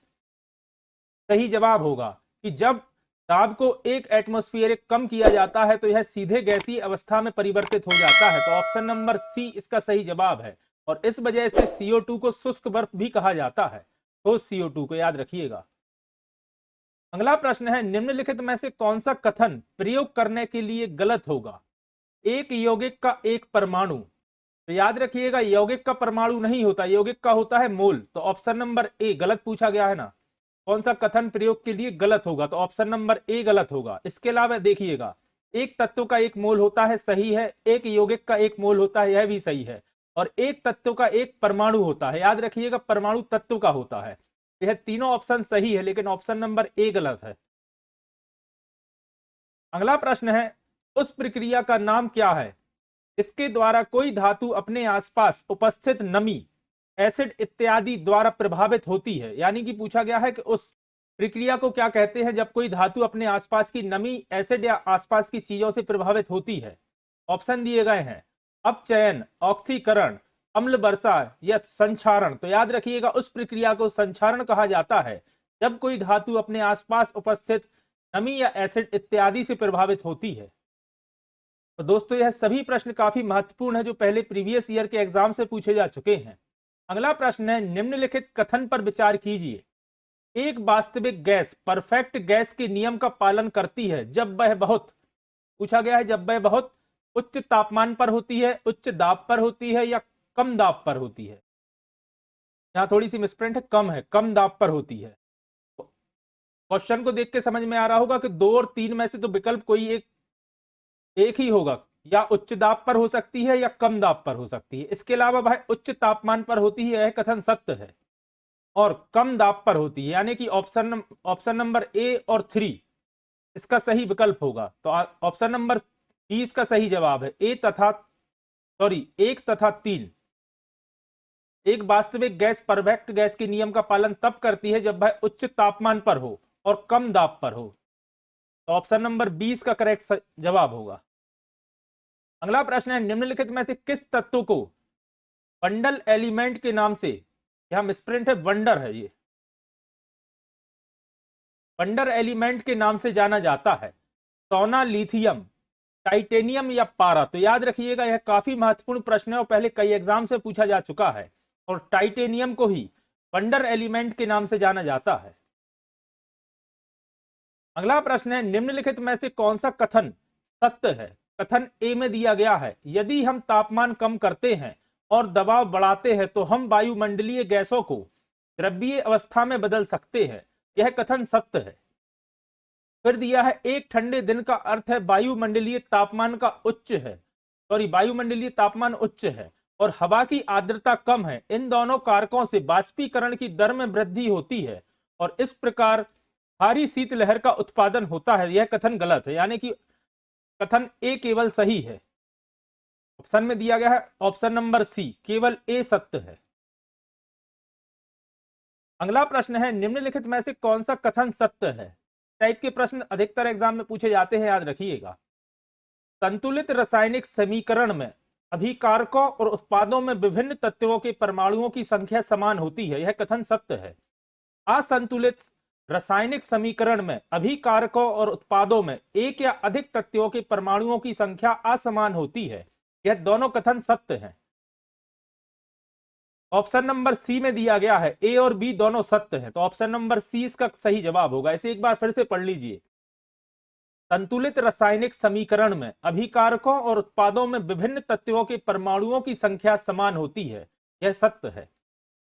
सही जवाब होगा कि जब दाब को एक एटमॉस्फेयर कम किया जाता है तो यह सीधे गैसीय अवस्था में परिवर्तित हो जाता है। तो ऑप्शन नंबर सी इसका सही जवाब है, और इस वजह से CO2 को शुष्क बर्फ भी कहा जाता है। तो CO2 को याद रखिएगा। अगला प्रश्न है, निम्नलिखित में से कौन सा कथन प्रयोग करने के लिए गलत होगा? एक यौगिक का एक परमाणु, तो याद रखिएगा यौगिक का परमाणु नहीं होता, यौगिक का होता है मोल। तो ऑप्शन नंबर ए गलत पूछा गया है ना, कौन सा कथन प्रयोग के लिए गलत होगा, तो ऑप्शन नंबर ए गलत होगा। इसके अलावा देखिएगा, एक तत्व का एक मोल होता है, सही है। एक यौगिक का एक मोल होता है, यह भी सही है। और एक तत्व का एक परमाणु होता है, याद रखिएगा परमाणु तत्व का होता है। यह तीनों ऑप्शन सही है, लेकिन ऑप्शन नंबर ए गलत है। अगला प्रश्न है, उस प्रक्रिया का नाम क्या है इसके द्वारा कोई धातु अपने आसपास उपस्थित नमी, एसिड इत्यादि द्वारा प्रभावित होती है? यानी कि पूछा गया है कि उस प्रक्रिया को क्या कहते हैं जब कोई धातु अपने आसपास की नमी, एसिड या आसपास की चीजों से प्रभावित होती है। ऑप्शन दिए गए हैं, अपचयन, ऑक्सीकरण, अम्ल वर्षा या संक्षारण। तो याद रखिएगा उस प्रक्रिया को संक्षारण कहा जाता है जब कोई धातु अपने आसपास उपस्थित नमी या एसिड इत्यादि से प्रभावित होती है। तो दोस्तों यह सभी प्रश्न काफी महत्वपूर्ण है जो पहले प्रीवियस ईयर के एग्जाम से पूछे जा चुके हैं। अगला प्रश्न है, निम्नलिखित कथन पर विचार कीजिए। एक वास्तविक गैस परफेक्ट गैस के नियम का पालन करती है जब वह बहुत, पूछा गया है जब वह बहुत उच्च तापमान पर होती है, उच्च दाब पर होती है या कम दाब पर होती है। यहाँ थोड़ी सी मिसप्रिंट है, कम है, कम दाब पर होती है। क्वेश्चन को देख के समझ में आ रहा होगा कि 2 और 3 में से तो विकल्प कोई एक ही होगा, या उच्च दाब पर हो सकती है या कम दाब पर हो सकती है। इसके अलावा वह उच्च तापमान पर होती है, यह कथन सत्य है, और कम दाब पर होती है, यानी कि ऑप्शन नंबर ए और 3 इसका सही विकल्प होगा। तो ऑप्शन नंबर बी इसका सही जवाब है। एक तथा 3। एक वास्तविक गैस परफेक्ट गैस के नियम का पालन तब करती है जब वह उच्च तापमान पर हो और कम दाब पर हो। तो ऑप्शन नंबर 20 का करेक्ट जवाब होगा। अगला प्रश्न है, निम्नलिखित में से किस तत्व को बंडल एलिमेंट के नाम से, यहां मिसप्रिंट है, वंडर है, ये वंडर एलिमेंट के नाम से जाना जाता है? सोना, लिथियम, टाइटेनियम या पारा। तो याद रखिएगा यह काफी महत्वपूर्ण प्रश्न है और पहले कई एग्जाम से पूछा जा चुका है, और टाइटेनियम को ही वंडर एलिमेंट के नाम से जाना जाता है। अगला प्रश्न है, निम्नलिखित में से कौन सा कथन सत्य है? कथन ए में दिया गया है, यदि हम तापमान कम करते हैं और दबाव बढ़ाते हैं तो हम वायुमंडलीय गैसों को द्रव्यीय अवस्था में बदल सकते हैं। यह कथन सत्य है। फिर दिया है, एक ठंडे दिन का अर्थ है वायुमंडलीय तापमान का उच्च है, वायुमंडलीय तापमान उच्च है और हवा की आर्द्रता कम है। इन दोनों कारकों से बाष्पीकरण की दर में वृद्धि होती है और इस प्रकार भारी शीतलहर का उत्पादन होता है। यह कथन गलत है, यानी कि कथन ए केवल सही है। ऑप्शन में दिया गया है ऑप्शन नंबर सी, केवल ए सत्य है। अगला प्रश्न है, निम्नलिखित में से कौन सा कथन सत्य है? टाइप के प्रश्न अधिकतर एग्जाम में पूछे जाते हैं, याद रखिएगा। संतुलित रासायनिक समीकरण में अभिकारकों और उत्पादों में विभिन्न तत्वों के परमाणुओं की संख्या समान होती है। यह कथन सत्य है। असंतुलित रासायनिक समीकरण में अभिकारकों और उत्पादों में एक या अधिक तत्वों के परमाणुओं की संख्या असमान होती है। यह दोनों कथन सत्य हैं। ऑप्शन नंबर सी में दिया गया है ए और बी दोनों सत्य हैं, तो ऑप्शन नंबर सी इसका सही जवाब होगा। इसे एक बार फिर से पढ़ लीजिए। संतुलित रासायनिक समीकरण में अभिकारकों और उत्पादों में विभिन्न तत्वों के परमाणुओं की संख्या समान होती है। यह सत्य है।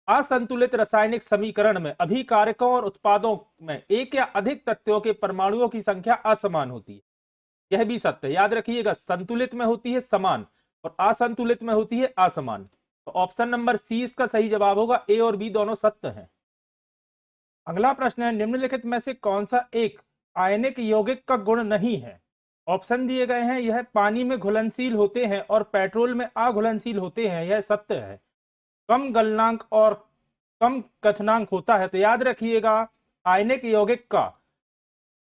असंतुलित रासायनिक समीकरण में अभिकारकों और उत्पादों में एक या अधिक तत्वों के परमाणुओं की संख्या असमान होती है। यह भी सत्य है। याद रखिएगा, संतुलित में होती है समान और असंतुलित में होती है असमान। तो ऑप्शन नंबर सी इसका सही जवाब होगा। ए और बी दोनों सत्य हैं। अगला प्रश्न है, निम्नलिखित में से कौन सा एक आयनिक यौगिक का गुण नहीं है? ऑप्शन दिए गए हैं, यह पानी में घुलनशील होते हैं और पेट्रोल में अघुलनशील होते हैं, यह सत्य है। कम गलनांक और कम क्वथनांक होता है। तो याद रखिएगा, आयनिक यौगिक का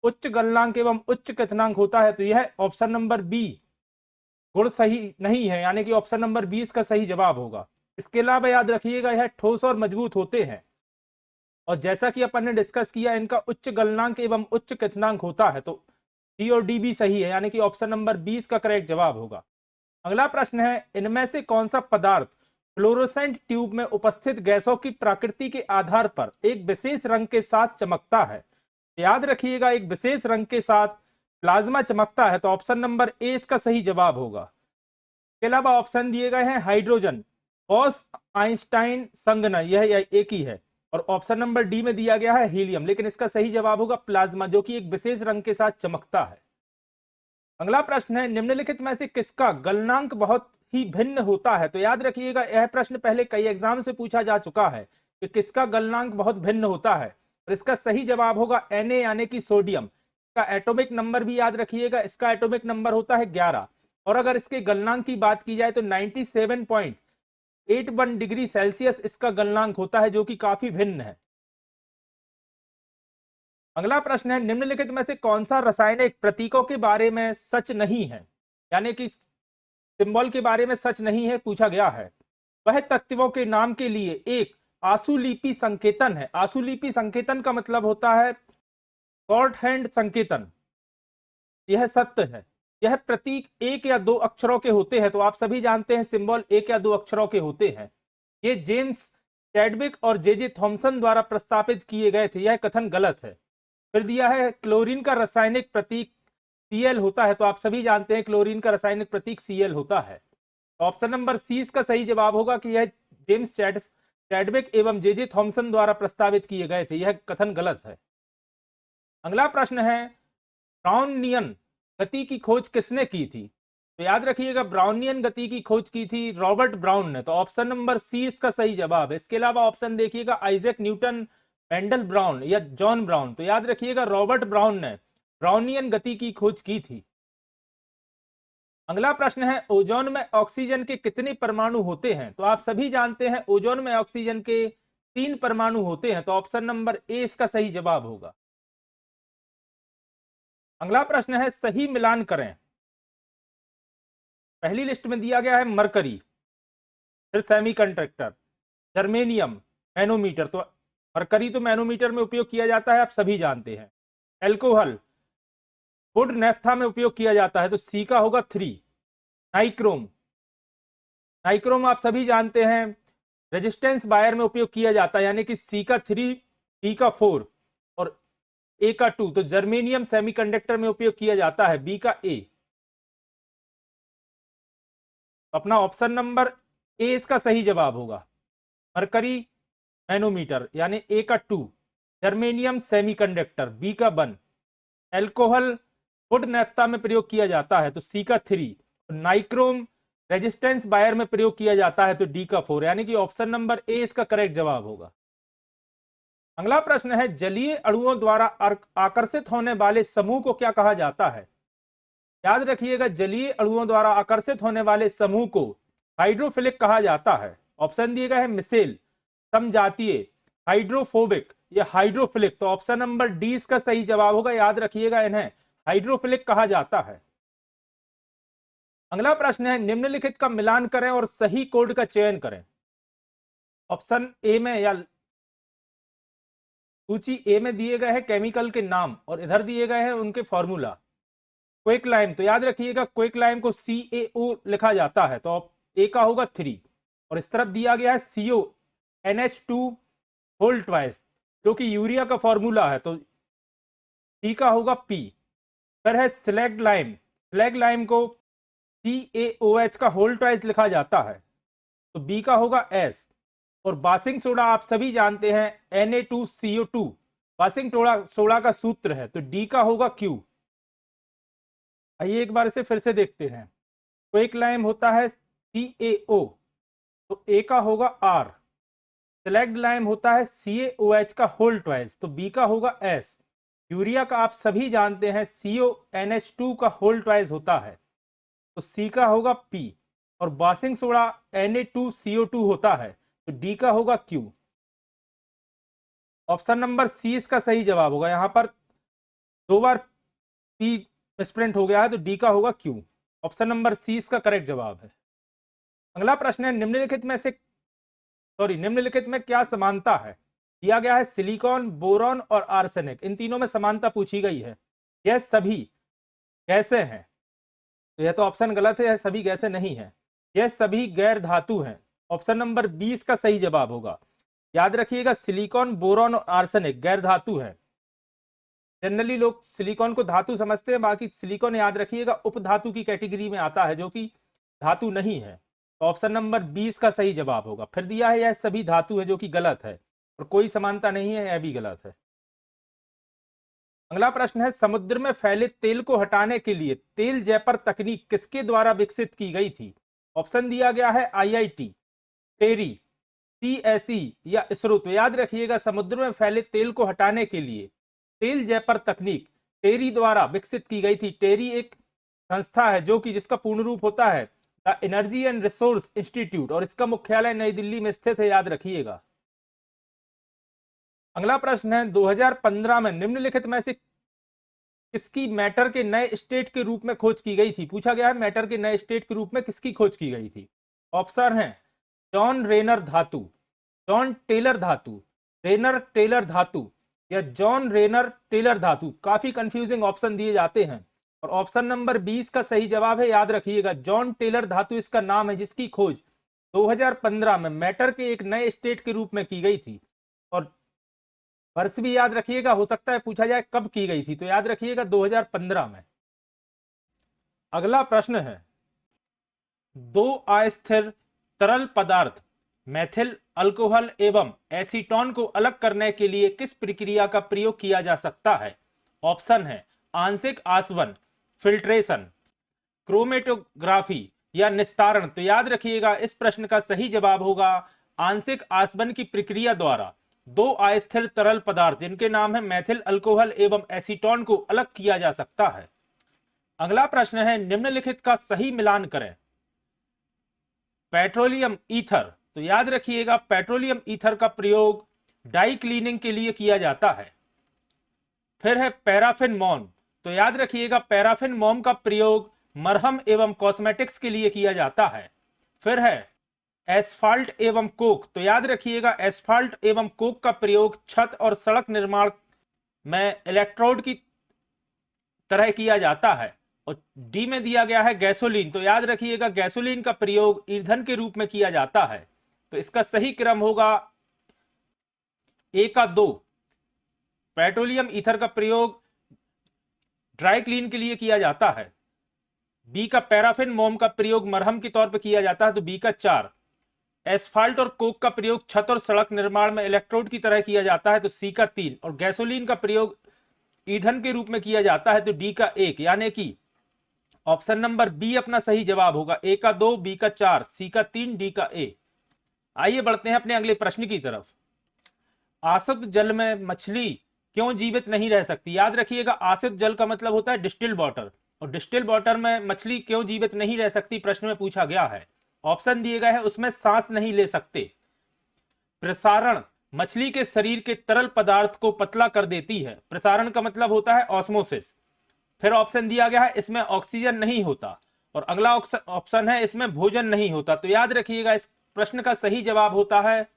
उच्च गलनांक एवं उच्च क्वथनांक होता है। तो यह ऑप्शन नंबर बी गुण सही नहीं है, यानी कि ऑप्शन नंबर 20 का सही जवाब होगा। इसके अलावा याद रखिएगा, यह ठोस और मजबूत होते हैं और जैसा कि अपन ने डिस्कस किया, इनका उच्च गलनांक एवं उच्च क्वथनांक होता है। तो डी और डी भी सही है, यानी कि ऑप्शन नंबर 20 का करेक्ट जवाब होगा। अगला प्रश्न है, इनमें से कौन सा पदार्थ फ्लोरोसेंट ट्यूब में उपस्थित गैसों की प्रकृति के आधार पर एक विशेष रंग के साथ चमकता है? याद रखिएगा, एक विशेष रंग के साथ प्लाज्मा चमकता है। तो ऑप्शन नंबर ए इसका सही जवाब होगा। इसके अलावा ऑप्शन दिए गए हैं, हाइड्रोजन, बॉस आइंस्टाइन संघनन, यह एक ही है। और ऑप्शन नंबर डी में दिया गया है हीलियम, लेकिन इसका सही जवाब होगा प्लाज्मा, जो कि एक विशेष रंग के साथ चमकता है। अगला प्रश्न है, निम्नलिखित में से किसका गलनांक बहुत ही भिन्न होता है? तो याद रखिएगा, यह प्रश्न पहले कई एग्जाम से पूछा जा चुका है कि किसका गलनांक बहुत भिन्न होता है, और इसका सही जवाब होगा Na, यानी कि सोडियम। इसका एटॉमिक नंबर भी याद रखिएगा, इसका एटॉमिक नंबर होता है 11। और अगर इसके गलनांक की बात की जाए तो 97.81 डिग्री सेल्सियस इसका गलनांक होता है, जो कि काफी भिन्न है। अगला प्रश्न है, निम्नलिखित में से कौन सा रासायनिक प्रतीकों के बारे में सच नहीं है, यानी कि सिंबल के बारे में सच नहीं है पूछा गया है? वह तत्वों के नाम के लिए एक आशुलिपि संकेतन है। आशुलिपि संकेतन का मतलब होता है शॉर्ट हैंड संकेतन, यह सत्य है। यह प्रतीक एक या दो अक्षरों के होते हैं। तो आप सभी जानते हैं, सिंबल एक या दो अक्षरों के होते हैं। ये जेम्स चैडविक और जे थॉमसन द्वारा प्रस्तावित किए गए थे, यह कथन गलत है। फिर दिया है, क्लोरीन का रासायनिक प्रतीक Cl होता है। तो आप सभी जानते हैं, क्लोरीन का रासायनिक प्रतीक Cl होता है। तो ऑप्शन नंबर सी इसका सही जवाब होगा कि यह जेम्स चैडविक एवं जे थॉमसन द्वारा प्रस्तावित किए गए थे, यह कथन गलत है। अगला प्रश्न है, ब्राउनियन गति की खोज किसने की थी? तो याद रखिएगा, ब्राउनियन गति की खोज की थी रॉबर्ट ब्राउन ने। तो ऑप्शन नंबर सी इसका सही जवाब है। इसके अलावा ऑप्शन देखिएगा, आइजैक न्यूटन, वेंडल ब्राउन या जॉन ब्राउन। तो याद रखिएगा, रॉबर्ट ब्राउन ने ब्राउनियन गति की खोज की थी। अगला प्रश्न है, ओजोन में ऑक्सीजन के कितने परमाणु होते हैं? तो आप सभी जानते हैं, ओजोन में ऑक्सीजन के 3 परमाणु होते हैं। तो ऑप्शन नंबर ए इसका सही जवाब होगा। अगला प्रश्न है, सही मिलान करें। पहली लिस्ट में दिया गया है मरकरी, फिर सेमीकंडक्टर, जर्मेनियम, मैनोमीटर। तो मरकरी तो मैनोमीटर में उपयोग किया जाता है, आप सभी जानते हैं। एल्कोहल वुड नेफ्था में उपयोग किया जाता है। तो सी का होगा 3। नाइक्रोम, नाइक्रोम आप सभी जानते हैं, रेजिस्टेंस वायर में उपयोग किया जाता है, यानी कि सी का 3, डी का 4 और ए का 2। तो जर्मेनियम सेमीकंडक्टर में उपयोग किया जाता है, बी का ए। अपना ऑप्शन नंबर ए इसका सही जवाब होगा। मरकरी मैनोमीटर यानी ए का 2, जर्मेनियम सेमीकंडक्टर बी का 1, एल्कोहल वुड नेफ्था में प्रयोग किया जाता है तो सी का 3, नाइक्रोम रेजिस्टेंस वायर में प्रयोग किया जाता है तो डी का 4, यानी कि ऑप्शन नंबर ए इसका करेक्ट जवाब होगा। अगला प्रश्न है, जलीय अणुओं द्वारा आकर्षित होने वाले समूह को क्या कहा जाता है? याद रखिएगा, जलीय अणुओं द्वारा आकर्षित होने वाले समूह को हाइड्रोफिलिक कहा जाता है। ऑप्शन दिए गए हैं मिसेल, समजातीय, हाइड्रोफोबिक या हाइड्रोफिलिक। तो ऑप्शन नंबर डी इसका सही जवाब होगा। याद रखिएगा, इन्हें हाइड्रोफिलिक कहा जाता है। अगला प्रश्न है, निम्नलिखित का मिलान करें और सही कोड का चयन करें। ऑप्शन ए में या सूची ए में दिए गए हैं केमिकल के नाम और इधर दिए गए हैं उनके फॉर्मूला। क्विकलाइम, तो याद रखिएगा क्विकलाइम को CaO लिखा जाता है तो ए का होगा 3, और इस तरफ दिया गया है CO NH2 होल ट्वाइस जो कि यूरिया का फॉर्मूला है तो सी का होगा P। फिर है स्लैग लाइम, स्लैग लाइम को CaOH का होल ट्वाइस लिखा जाता है तो बी का होगा S। और बासिंग सोडा आप सभी जानते हैं Na2CO2 बासिंग सोडा का सूत्र है तो डी का होगा Q। आइए एक बार इसे फिर से देखते हैं। क्विकलाइम होता है CaO, तो A का होगा R। सेलेक्ट लाइम होता है CaOH का होल ट्वाइस, तो B का होगा S। यूरिया का आप सभी जानते हैं CONH2 का होल ट्वाइस होता है, तो C का होगा P। और बासिंग सोडा Na2CO2 होता है, तो D का होगा Q। ऑप्शन नंबर C इसका सही जवाब होगा। यहां पर 2 बार P मिसप्रिंट हो गया है, तो D का होगा Q। ऑप्शन नंबर C इसका करेक्ट जवाब है। अगला प्रश्न है, निम्नलिखित में क्या समानता है? दिया गया है सिलिकॉन, बोरॉन और आर्सेनिक, इन तीनों में समानता पूछी गई है। यह सभी गैसें हैं, तो यह तो ऑप्शन गलत है, यह सभी गैसें नहीं है, यह सभी गैर धातु हैं। ऑप्शन नंबर 20 का सही जवाब होगा। याद रखिएगा, सिलिकॉन, बोरॉन और आर्सेनिक गैर धातु हैं। जनरली लोग सिलिकॉन को धातु समझते हैं, बाकी सिलिकॉन याद रखिएगा उपधातु की कैटेगरी में आता है, जो कि धातु नहीं है। तो ऑप्शन नंबर 20 का सही जवाब होगा। फिर दिया है यह सभी धातु है, जो कि गलत है, और कोई समानता नहीं है, यह भी गलत है। अगला प्रश्न है, समुद्र में फैले तेल को हटाने के लिए तेल जैपर तकनीक किसके द्वारा विकसित की गई थी? ऑप्शन दिया गया है IIT, टेरी, CSE या इसरो। तो याद रखिएगा, समुद्र में फैले तेल को हटाने के लिए तेल जैपर तकनीक टेरी द्वारा विकसित की गई थी। टेरी एक संस्था है जो कि जिसका पूर्ण रूप होता है the energy and resource institute, और इसका मुख्यालय नई दिल्ली में स्थित है, याद रखिएगा। अगला प्रश्न है, 2015 में निम्नलिखित में से किसकी मैटर के नए स्टेट के रूप में खोज की गई थी? पूछा गया है मैटर के नए स्टेट के रूप में किसकी खोज की गई थी। ऑप्शन है जॉन रेनर धातु, जॉन टेलर धातु, रेनर टेलर धातु या जॉन रेनर टेलर धातु। काफी कंफ्यूजिंग ऑप्शन दिए जाते हैं, और ऑप्शन नंबर 20 का सही जवाब है, याद रखिएगा, जॉन टेलर धातु इसका नाम है, जिसकी खोज 2015 में मैटर के एक नए स्टेट के रूप में की गई थी। और वर्ष भी याद रखिएगा, हो सकता है पूछा जाए कब की गई थी, तो याद रखिएगा 2015 में। अगला प्रश्न है, दो अस्थिर तरल पदार्थ मेथिल अल्कोहल एवं एसीटोन को अलग करने के लिए किस प्रक्रिया का प्रयोग किया जा सकता है? ऑप्शन है आंशिक आसवन, फिल्ट्रेशन, क्रोमेटोग्राफी या निस्तारण। तो याद रखिएगा, इस प्रश्न का सही जवाब होगा आंशिक आसवन की प्रक्रिया द्वारा दो अस्थिर तरल पदार्थ जिनके नाम है मेथिल अल्कोहल एवं एसीटोन को अलग किया जा सकता है। अगला प्रश्न है, निम्नलिखित का सही मिलान करें। पेट्रोलियम ईथर, तो याद रखिएगा, पेट्रोलियम ईथर का प्रयोग डाई क्लीनिंग के लिए किया जाता है। फिर है पैराफिन मोम, तो याद रखिएगा, पैराफिन मोम का प्रयोग मरहम एवं कॉस्मेटिक्स के लिए किया जाता है। फिर है एस्फाल्ट एवं कोक, तो याद रखिएगा, एस्फाल्ट एवं कोक का प्रयोग छत और सड़क निर्माण में इलेक्ट्रोड की तरह किया जाता है। और डी में दिया गया है गैसोलीन, तो याद रखिएगा, गैसोलीन का प्रयोग ईंधन के रूप में किया जाता है। तो इसका सही क्रम होगा ए का 2, पेट्रोलियम ईथर का प्रयोग ड्राई क्लीन के लिए किया जाता है। बी का पैराफिन मोम का प्रयोग मरहम के तौर पर किया जाता है, तो बी का 4। एस्फाल्ट और कोक का प्रयोग छत और सड़क निर्माण में इलेक्ट्रोड की तरह किया जाता है, तो सी का 3। और गैसोलीन का प्रयोग ईंधन के रूप में किया जाता है, तो डी का 1, यानी कि ऑप्शन नंबर बी अपना सही जवाब होगा। ए का 2, बी का 4, सी का 3, डी का ए। आइए बढ़ते हैं अपने अगले प्रश्न की तरफ। आशुद्ध जल में मछली क्यों जीवित नहीं रह सकती? याद रखिएगा, आशुद्ध जल का मतलब होता है डिस्टिल्ड वाटर, और डिस्टिल्ड वाटर में मछली क्यों जीवित नहीं रह सकती प्रश्न में पूछा गया है। ऑप्शन दिए गए हैं, उसमें सांस नहीं ले सकते, प्रसारण मछली के शरीर के तरल पदार्थ को पतला कर देती है, प्रसारण का मतलब होता है ऑस्मोसिस। फिर ऑप्शन दिया गया है, इसमें ऑक्सीजन नहीं होता, और अगला ऑप्शन है, इसमें भोजन नहीं होता। तो याद रखिएगा, इस प्रश्न का सही जवाब होता है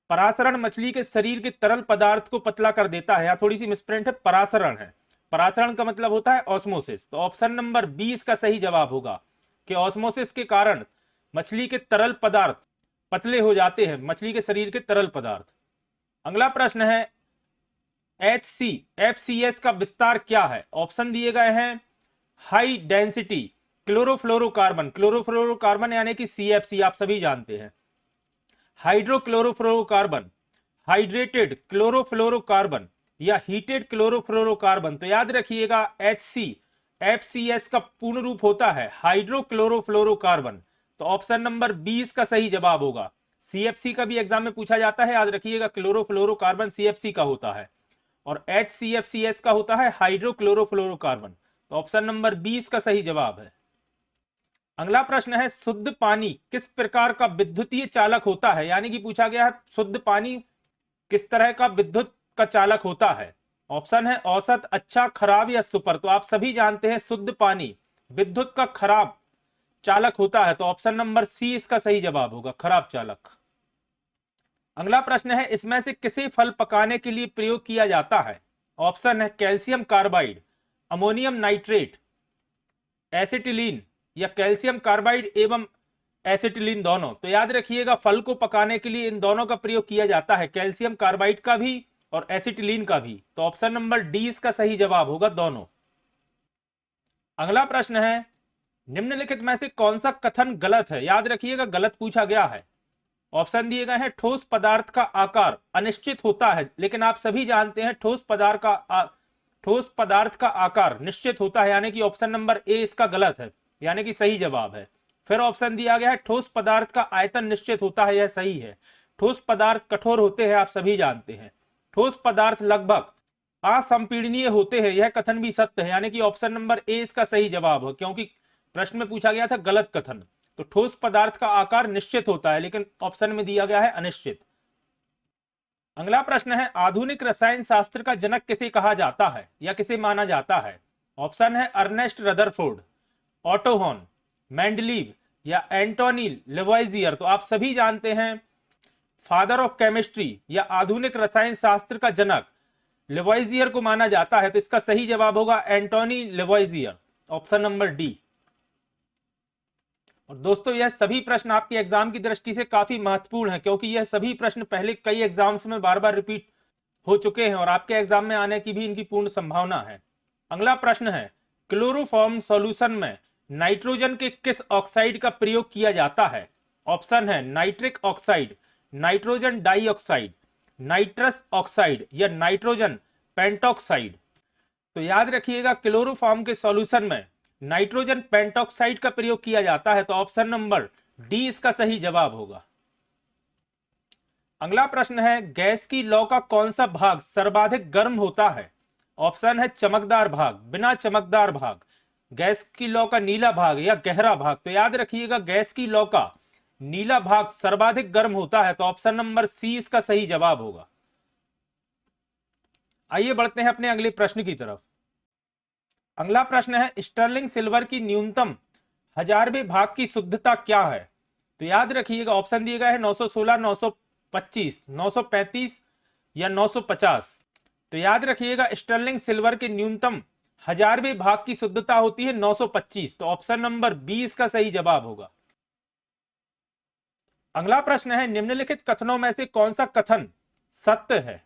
परासरण मछली के शरीर के तरल पदार्थ को पतला कर देता है। यहाँ थोड़ी सी मिसप्रिंट है, परासरण है, परासरण का मतलब होता है ऑस्मोसिस। तो ऑप्शन नंबर 20 का सही जवाब होगा कि ऑस्मोसिस के कारण मछली के तरल पदार्थ पतले हो जाते हैं, मछली के शरीर के तरल पदार्थ। अगला प्रश्न है, HCFCS का विस्तार क्या है? ऑप्शन दिए गए हैं हाई डेंसिटी क्लोरोफ्लोरोकार्बन, क्लोरोफ्लोरोकार्बन यानी कि CFC आप सभी जानते हैं, हाइड्रोक्लोरोफ्लोरोकार्बन, हाइड्रेटेड क्लोरोफ्लोरोकार्बन या हीटेड क्लोरोफ्लोरोकार्बन। तो याद रखिएगा, HC HCS का पूर्ण रूप होता है हाइड्रोक्लोरोफ्लोरोकार्बन। तो ऑप्शन नंबर 20 का सही जवाब होगा। CFC का भी एग्जाम में पूछा जाता है, याद रखिएगा, क्लोरोफ्लोरोकार्बन CFC का होता है और HCFCS का होता है हाइड्रोक्लोरोफ्लोरोकार्बन। तो ऑप्शन नंबर 20 का सही जवाब है। अगला प्रश्न है, शुद्ध पानी किस प्रकार का विद्युतीय चालक होता है? यानी कि पूछा गया है शुद्ध पानी किस तरह का विद्युत का चालक होता है। ऑप्शन है औसत, अच्छा, खराब या सुपर। तो आप सभी जानते हैं शुद्ध पानी विद्युत का खराब चालक होता है। तो ऑप्शन नंबर सी इसका सही जवाब होगा, खराब चालक। अगला प्रश्न है, इसमें से किसे फल पकाने के लिए प्रयोग किया जाता है? ऑप्शन है calcium carbide, ammonium nitrate, acetylene या कैल्शियम कार्बाइड एवं एसिटिलीन दोनों। तो याद रखिएगा फल को पकाने के लिए इन दोनों का प्रयोग किया जाता है, कैल्शियम कार्बाइड का भी और एसिटिलीन का भी। तो ऑप्शन नंबर डी इसका सही जवाब होगा, दोनों। अगला प्रश्न है, निम्नलिखित में से कौन सा कथन गलत है? याद रखिएगा गलत पूछा गया है। ऑप्शन दिए गए हैं, ठोस पदार्थ का आकार अनिश्चित होता है, लेकिन आप सभी जानते हैं ठोस पदार्थ का आकार निश्चित होता है, यानी कि ऑप्शन नंबर ए इसका गलत है, यानी कि सही जवाब है। फिर ऑप्शन दिया गया है, ठोस पदार्थ का आयतन निश्चित होता है, यह सही है। ठोस पदार्थ कठोर होते हैं, आप सभी जानते हैं। ठोस पदार्थ लगभग असंपीडनीय होते हैं, यह कथन भी सत्य है, यानी कि ऑप्शन नंबर ए इसका सही जवाब है, क्योंकि प्रश्न में पूछा गया था गलत कथन। तो ठोस पदार्थ का आकार निश्चित होता है, लेकिन ऑप्शन में दिया गया है अनिश्चित। अगला प्रश्न है, आधुनिक रसायन शास्त्र का जनक किसे कहा जाता है या किसे माना जाता है? ऑप्शन है Ernest Rutherford, Otto Hahn, Mendeleev या एंटोनी लेवॉइजियर। तो आप सभी जानते हैं फादर ऑफ केमिस्ट्री या आधुनिक रसायन शास्त्र का जनक लेवॉइजियर को माना जाता है। तो इसका सही जवाब होगा एंटोनी लेवॉइजियर, ऑप्शन नंबर डी। और दोस्तों यह सभी प्रश्न आपके एग्जाम की दृष्टि से काफी महत्वपूर्ण है, क्योंकि यह सभी प्रश्न पहले कई एग्जाम्स में बार बार रिपीट हो चुके हैं और आपके एग्जाम में आने की भी इनकी पूर्ण संभावना है। अगला प्रश्न है, क्लोरोफॉर्म सॉल्यूशन में नाइट्रोजन के किस ऑक्साइड का प्रयोग किया जाता है? ऑप्शन है nitric oxide, nitrogen dioxide, nitrous oxide या नाइट्रोजन पेंटॉक्साइड। तो याद रखिएगा क्लोरोफॉर्म के सॉल्यूशन में नाइट्रोजन पेंटॉक्साइड का प्रयोग किया जाता है। तो ऑप्शन नंबर डी इसका सही जवाब होगा। अगला प्रश्न है, गैस की लौ का कौन सा भाग सर्वाधिक गर्म होता है? ऑप्शन है चमकदार भाग, बिना चमकदार भाग, गैस की लौ का नीला भाग या गहरा भाग। तो याद रखिएगा गैस की लौ का नीला भाग सर्वाधिक गर्म होता है। तो ऑप्शन नंबर सी इसका सही जवाब होगा। आइए बढ़ते हैं अपने अगले प्रश्न की तरफ। अगला प्रश्न है, स्टर्लिंग सिल्वर की न्यूनतम 1000वें भाग की शुद्धता क्या है? तो याद रखिएगा ऑप्शन दिए गए हैं 916, 925, 935 या 950। तो याद रखिएगा स्टर्लिंग सिल्वर के न्यूनतम 1000वें भाग की शुद्धता होती है 925। तो ऑप्शन नंबर बी इसका सही जवाब होगा। अगला प्रश्न है, निम्नलिखित कथनों में से कौन सा कथन सत्य है?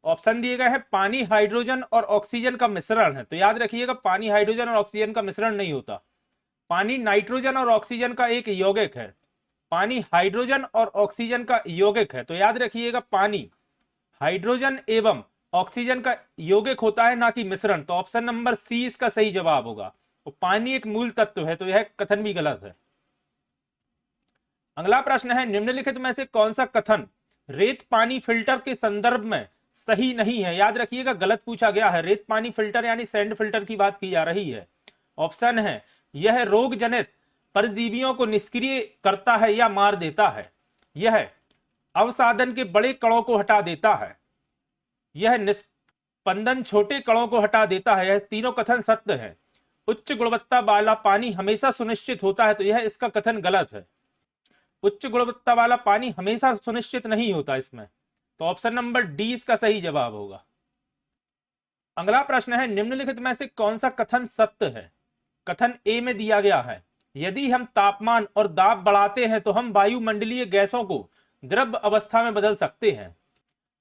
ऑप्शन दिए गए हैं पानी हाइड्रोजन और ऑक्सीजन का मिश्रण है। तो याद रखिएगा पानी हाइड्रोजन और ऑक्सीजन का मिश्रण नहीं होता, पानी नाइट्रोजन और ऑक्सीजन का एक यौगिक है। पानी हाइड्रोजन और ऑक्सीजन का यौगिक है। तो याद रखिएगा पानी हाइड्रोजन एवं ऑक्सीजन का यौगिक होता है, ना कि मिश्रण। तो ऑप्शन नंबर सी इसका सही जवाब होगा। तो पानी एक मूल तत्व है, तो यह कथन भी गलत है। अगला प्रश्न है, निम्नलिखित में से कौन सा कथन रेत पानी फिल्टर के संदर्भ में सही नहीं है? याद रखिएगा गलत पूछा गया है, रेत पानी फिल्टर यानी सैंड फिल्टर की बात की जा रही है। ऑप्शन है यह रोग जनित परजीवियों को निष्क्रिय करता है या मार देता है, यह अवसादन के बड़े कणों को हटा देता है, यह निस्पंदन छोटे कणों को हटा देता है। यह तीनों कथन सत्य है। उच्च गुणवत्ता वाला पानी हमेशा सुनिश्चित होता है। तो यह इसका कथन गलत है, उच्च गुणवत्ता वाला पानी हमेशा सुनिश्चित नहीं होता इसमें। तो ऑप्शन नंबर डी इसका सही जवाब होगा। अगला प्रश्न है, निम्नलिखित में से कौन सा कथन सत्य है? कथन ए में दिया गया है, यदि हम तापमान और दाब बढ़ाते हैं तो हम वायुमंडलीय गैसों को द्रव अवस्था में बदल सकते हैं।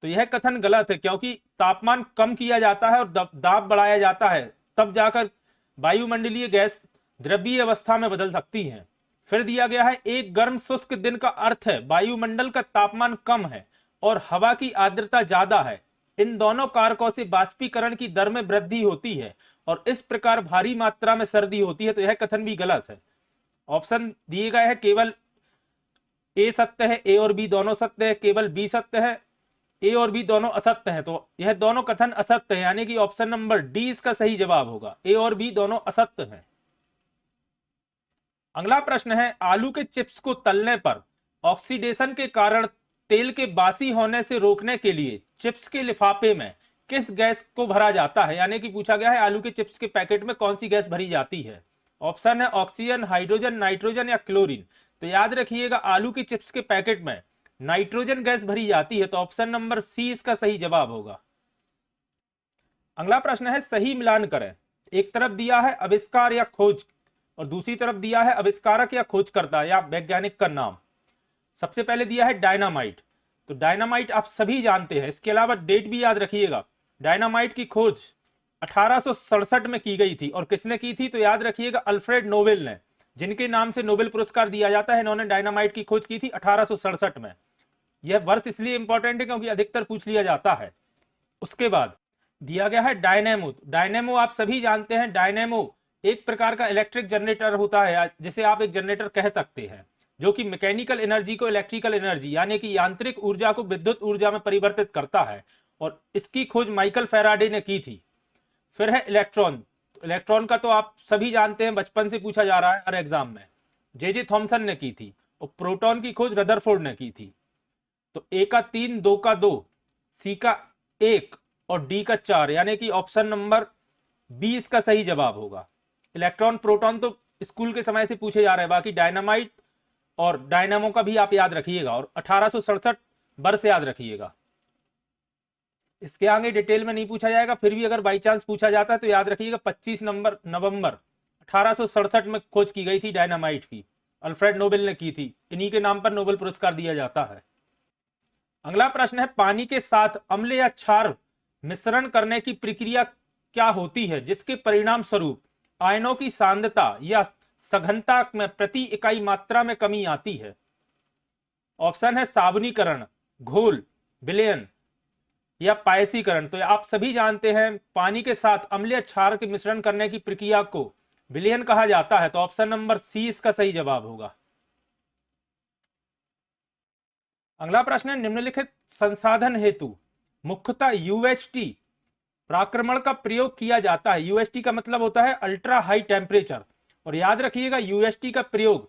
तो यह कथन गलत है, क्योंकि तापमान कम किया जाता है और दाब बढ़ाया जाता है, तब जाकर वायुमंडलीय गैस द्रवीय अवस्था में बदल सकती है। फिर दिया गया है, एक गर्म शुष्क दिन का अर्थ है वायुमंडल का तापमान कम है और हवा की आर्द्रता ज्यादा है, इन दोनों कारकों से बाष्पीकरण की दर में वृद्धि होती है और इस प्रकार भारी मात्रा में सर्दी होती है, तो यह कथन भी गलत है। ऑप्शन दिए गए हैं, केवल ए सत्य है, ए और बी दोनों सत्य है, केवल बी सत्य है, ए और बी दोनों असत्य है, तो यह दोनों कथन असत्य है, यानी कि ऑप्शन नंबर डी इसका सही जवाब होगा, ए और बी दोनों असत्य है। अगला प्रश्न है, आलू के चिप्स को तलने पर ऑक्सीडेशन के कारण तेल के बासी होने से रोकने के लिए चिप्स के लिफाफे में किस गैस को भरा जाता है, यानी कि पूछा गया है आलू के चिप्स के पैकेट में कौन सी गैस भरी जाती है। ऑप्शन है ऑक्सीजन, हाइड्रोजन, नाइट्रोजन या क्लोरीन। तो याद रखिएगा, आलू के चिप्स के पैकेट में नाइट्रोजन गैस भरी जाती है, तो ऑप्शन नंबर सी इसका सही जवाब होगा। अगला प्रश्न है, सही मिलान करें। एक तरफ दिया है आविष्कार या खोज और दूसरी तरफ दिया है आविष्कारक या खोजकर्ता या वैज्ञानिक का नाम। सबसे पहले दिया है डायनामाइट, तो डायनामाइट आप सभी जानते हैं, इसके अलावा डेट भी याद रखिएगा। डायनामाइट की खोज 1867 में की गई थी और किसने की थी, तो याद रखिएगा अल्फ्रेड नोबेल ने, जिनके नाम से नोबेल पुरस्कार दिया जाता है, इन्होंने डायनामाइट की खोज की थी 1867 में। यह वर्ष इसलिए इंपॉर्टेंट है क्योंकि अधिकतर पूछ लिया जाता है। उसके बाद दिया गया है डायनेमो। डायनेमो आप सभी जानते हैं, डायनेमो एक प्रकार का इलेक्ट्रिक जनरेटर होता है, जिसे आप एक जनरेटर कह सकते हैं, जो कि मैकेनिकल एनर्जी को इलेक्ट्रिकल एनर्जी यानी कि यांत्रिक ऊर्जा को विद्युत ऊर्जा में परिवर्तित करता है, और इसकी खोज माइकल फैराडे ने की थी। फिर है इलेक्ट्रॉन। इलेक्ट्रॉन का तो आप सभी जानते हैं, बचपन से पूछा जा रहा है हर एग्जाम में, जे थॉमसन ने की थी। और प्रोटॉन की खोज रदरफोर्ड ने की थी। तो ए का 3, 2 का 2, सी का 1 और डी का 4, यानी कि ऑप्शन नंबर बी इसका सही जवाब होगा। इलेक्ट्रॉन प्रोटॉन तो स्कूल के समय से पूछे जा रहे हैं, बाकी डायनामाइट और डायनामो का भी आप याद रखिएगा, और 1867 वर्ष याद रखिएगा। इसके आगे डिटेल में नहीं पूछा जाएगा, फिर भी अगर बाई चांस पूछा जाता है तो याद रखिएगा 25 नवंबर 1867 में खोज की गई थी डायनामाइट की, अल्फ्रेड नोबेल ने की थी। इन्हीं के नाम पर नोबेल पुरस्कार दिया जाता है। अगला प्रश्न है, पानी के साथ अम्ल या क्षार मिश्रण करने की प्रक्रिया क्या होती है जिसके परिणाम स्वरूप आयनों की सांद्रता या सघनता में प्रति इकाई मात्रा में कमी आती है। ऑप्शन है साबुनीकरण, घोल, विलयन या पायसीकरण। तो आप सभी जानते हैं, पानी के साथ अम्ल या क्षार के मिश्रण करने की प्रक्रिया को विलयन कहा जाता है, तो ऑप्शन नंबर सी इसका सही जवाब होगा। अगला प्रश्न है, निम्नलिखित संसाधन हेतु मुख्यतः यूएचटी प्राक्रमण का प्रयोग किया जाता है। यूएचटी का मतलब होता है अल्ट्रा हाई टेम्परेचर, और याद रखिएगा यूएचटी का प्रयोग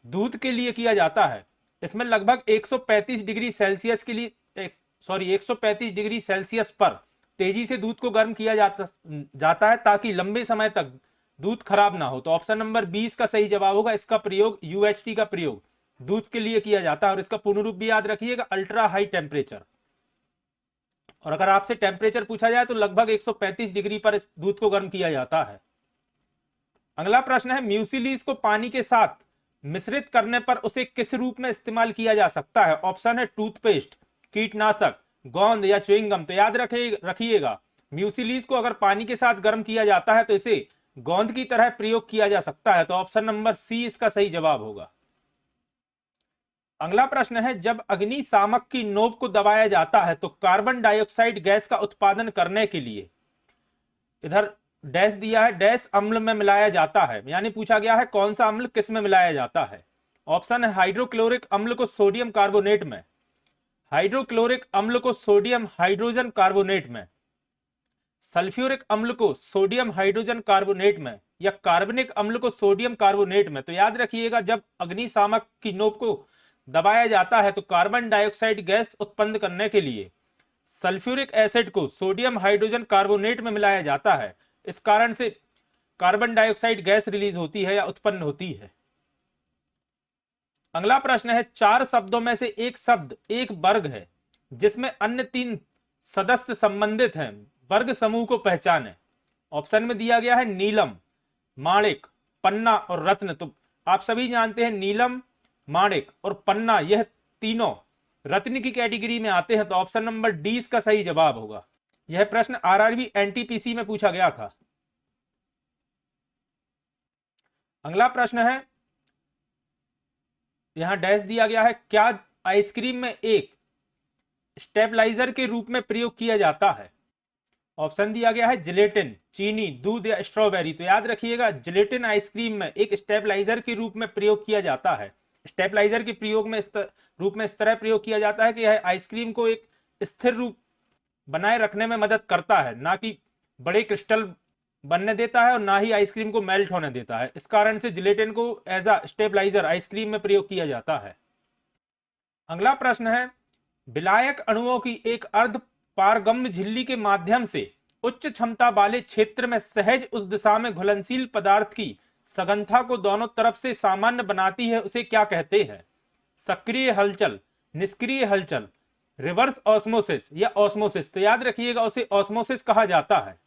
दूध के लिए किया जाता है। इसमें लगभग 135 डिग्री सेल्सियस के लिए 135 डिग्री सेल्सियस पर तेजी से दूध को गर्म किया जाता है ताकि लंबे समय तक दूध खराब ना हो। तो ऑप्शन नंबर 20 का सही जवाब होगा। इसका प्रयोग, यूएचटी का प्रयोग दूध के लिए किया जाता है, और इसका पूर्ण रूप भी याद रखिएगा, अल्ट्रा हाई टेम्परेचर। और अगर आपसे टेम्परेचर पूछा जाए तो लगभग 135 डिग्री पर इस दूध को गर्म किया जाता है। अगला प्रश्न है, म्यूसिलीज को पानी के साथ मिश्रित करने पर उसे किस रूप में इस्तेमाल किया जा सकता है। ऑप्शन है टूथपेस्ट, कीटनाशक, गोंद या च्युइंगम। तो याद रखिएगा, म्यूसिलीज को अगर पानी के साथ गर्म किया जाता है तो इसे गोंद की तरह प्रयोग किया जा सकता है, तो ऑप्शन नंबर सी इसका सही जवाब होगा। अगला प्रश्न है, जब अग्निशामक की नोक को दबाया जाता है तो कार्बन डाइऑक्साइड गैस का उत्पादन करने के लिए, इधर डैश दिया है, डैश अम्ल में मिलाया जाता है, यानी पूछा गया है कौन सा अम्ल किस में मिलाया जाता है। ऑप्शन है हाइड्रोक्लोरिक अम्ल को सोडियम कार्बोनेट में, हाइड्रोक्लोरिक अम्ल को सोडियम हाइड्रोजन कार्बोनेट में, सल्फ्यूरिक अम्ल को सोडियम हाइड्रोजन कार्बोनेट में, या कार्बनिक अम्ल को सोडियम कार्बोनेट में। तो याद रखिएगा, जब अग्निशामक की नोक को दबाया जाता है तो कार्बन डाइऑक्साइड गैस उत्पन्न करने के लिए सल्फ्यूरिक एसिड को सोडियम हाइड्रोजन कार्बोनेट में मिलाया जाता है। इस कारण से कार्बन डाइऑक्साइड गैस रिलीज होती है या उत्पन्न होती है। अगला प्रश्न है, 4 शब्दों में से एक शब्द एक वर्ग है जिसमें अन्य 3 सदस्य संबंधित हैं, वर्ग समूह को पहचाने। ऑप्शन में दिया गया है नीलम, माणिक, पन्ना और रत्न। तो आप सभी जानते हैं नीलम, माणिक और पन्ना यह तीनों रत्न की कैटेगरी में आते हैं, तो ऑप्शन नंबर डी इसका सही जवाब होगा। यह प्रश्न आरआरबी एनटीपीसी में पूछा गया था। अगला प्रश्न है, यहां डैश दिया गया है, क्या आइसक्रीम में एक स्टेबलाइजर के रूप में प्रयोग किया जाता है? ऑप्शन दिया गया है जिलेटिन, चीनी, दूध या स्ट्रॉबेरी। तो याद रखिएगा जिलेटिन आइसक्रीम में एक स्टेबलाइजर के रूप में प्रयोग किया जाता है। स्टेबलाइजर के प्रयोग में रूप में इस तरह प्रयोग किया जाता है कि यह आइसक्रीम को एक स्थिर रूप बनाए रखने में मदद करता है, ना कि बड़े क्रिस्टल बनने देता है और ना ही आइसक्रीम को मेल्ट होने देता है। इस कारण से जिलेटिन को एज अ स्टेबलाइजर आइसक्रीम में प्रयोग किया जाता है। अगला प्रश्न है, विलायक अणुओं की एक अर्ध पारगम्य झिल्ली के माध्यम से उच्च क्षमता वाले क्षेत्र में सहज उस दिशा में घुलनशील पदार्थ की सघनता को दोनों तरफ से सामान्य बनाती है, उसे क्या कहते हैं? सक्रिय हलचल, निष्क्रिय हलचल, रिवर्स ऑस्मोसिस या ऑस्मोसिस। तो याद रखिएगा उसे ऑस्मोसिस कहा जाता है,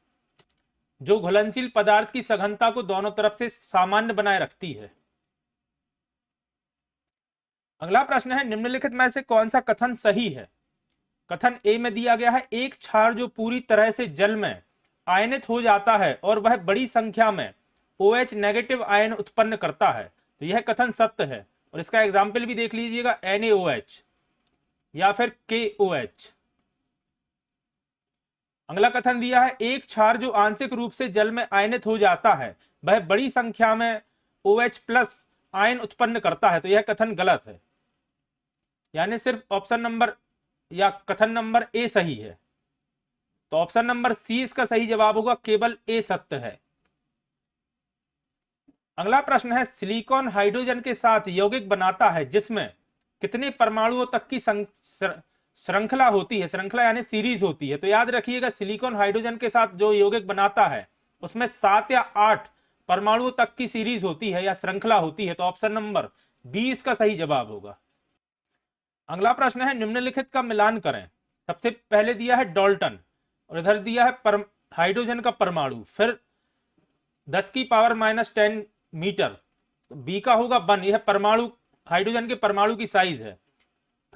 जो घुलनशील पदार्थ की सघनता को दोनों तरफ से सामान्य बनाए रखती है। अगला प्रश्न है, निम्नलिखित में से कौन सा कथन सही है? कथन ए में दिया गया है, एक क्षार जो पूरी तरह से जल में आयनित हो जाता है और वह बड़ी संख्या में OH नेगेटिव आयन उत्पन्न करता है। तो यह कथन सत्य है और इसका एग्जाम्पल भी देख लीजिएगा, NaOH या फिर KOH। अगला कथन दिया है, एक क्षार जो आंशिक रूप से जल में आयनित हो जाता है वह बड़ी संख्या में OH प्लस आयन उत्पन्न करता है। तो यह कथन गलत है, यानी सिर्फ ऑप्शन नंबर या कथन नंबर ए सही है। तो ऑप्शन नंबर सी इसका सही जवाब होगा, केवल ए सत्य है। अगला प्रश्न है, सिलिकॉन हाइड्रोजन के साथ यौगिक बनाता है जिसमें कितने परमाणुओं तक की श्रृंखला होती है? श्रृंखला यानी सीरीज होती है। तो याद रखिएगा सिलिकॉन हाइड्रोजन के साथ जो यौगिक बनाता है उसमें 7 या 8 परमाणुओं तक की सीरीज होती है या श्रृंखला होती है। तो ऑप्शन नंबर बी इसका सही जवाब होगा। अगला प्रश्न है, निम्नलिखित का मिलान करें। सबसे पहले दिया है डाल्टन और इधर दिया है हाइड्रोजन का परमाणु, फिर 10 की पावर -10 मीटर। बी का होगा 1, यह परमाणु हाइड्रोजन के परमाणु की साइज है।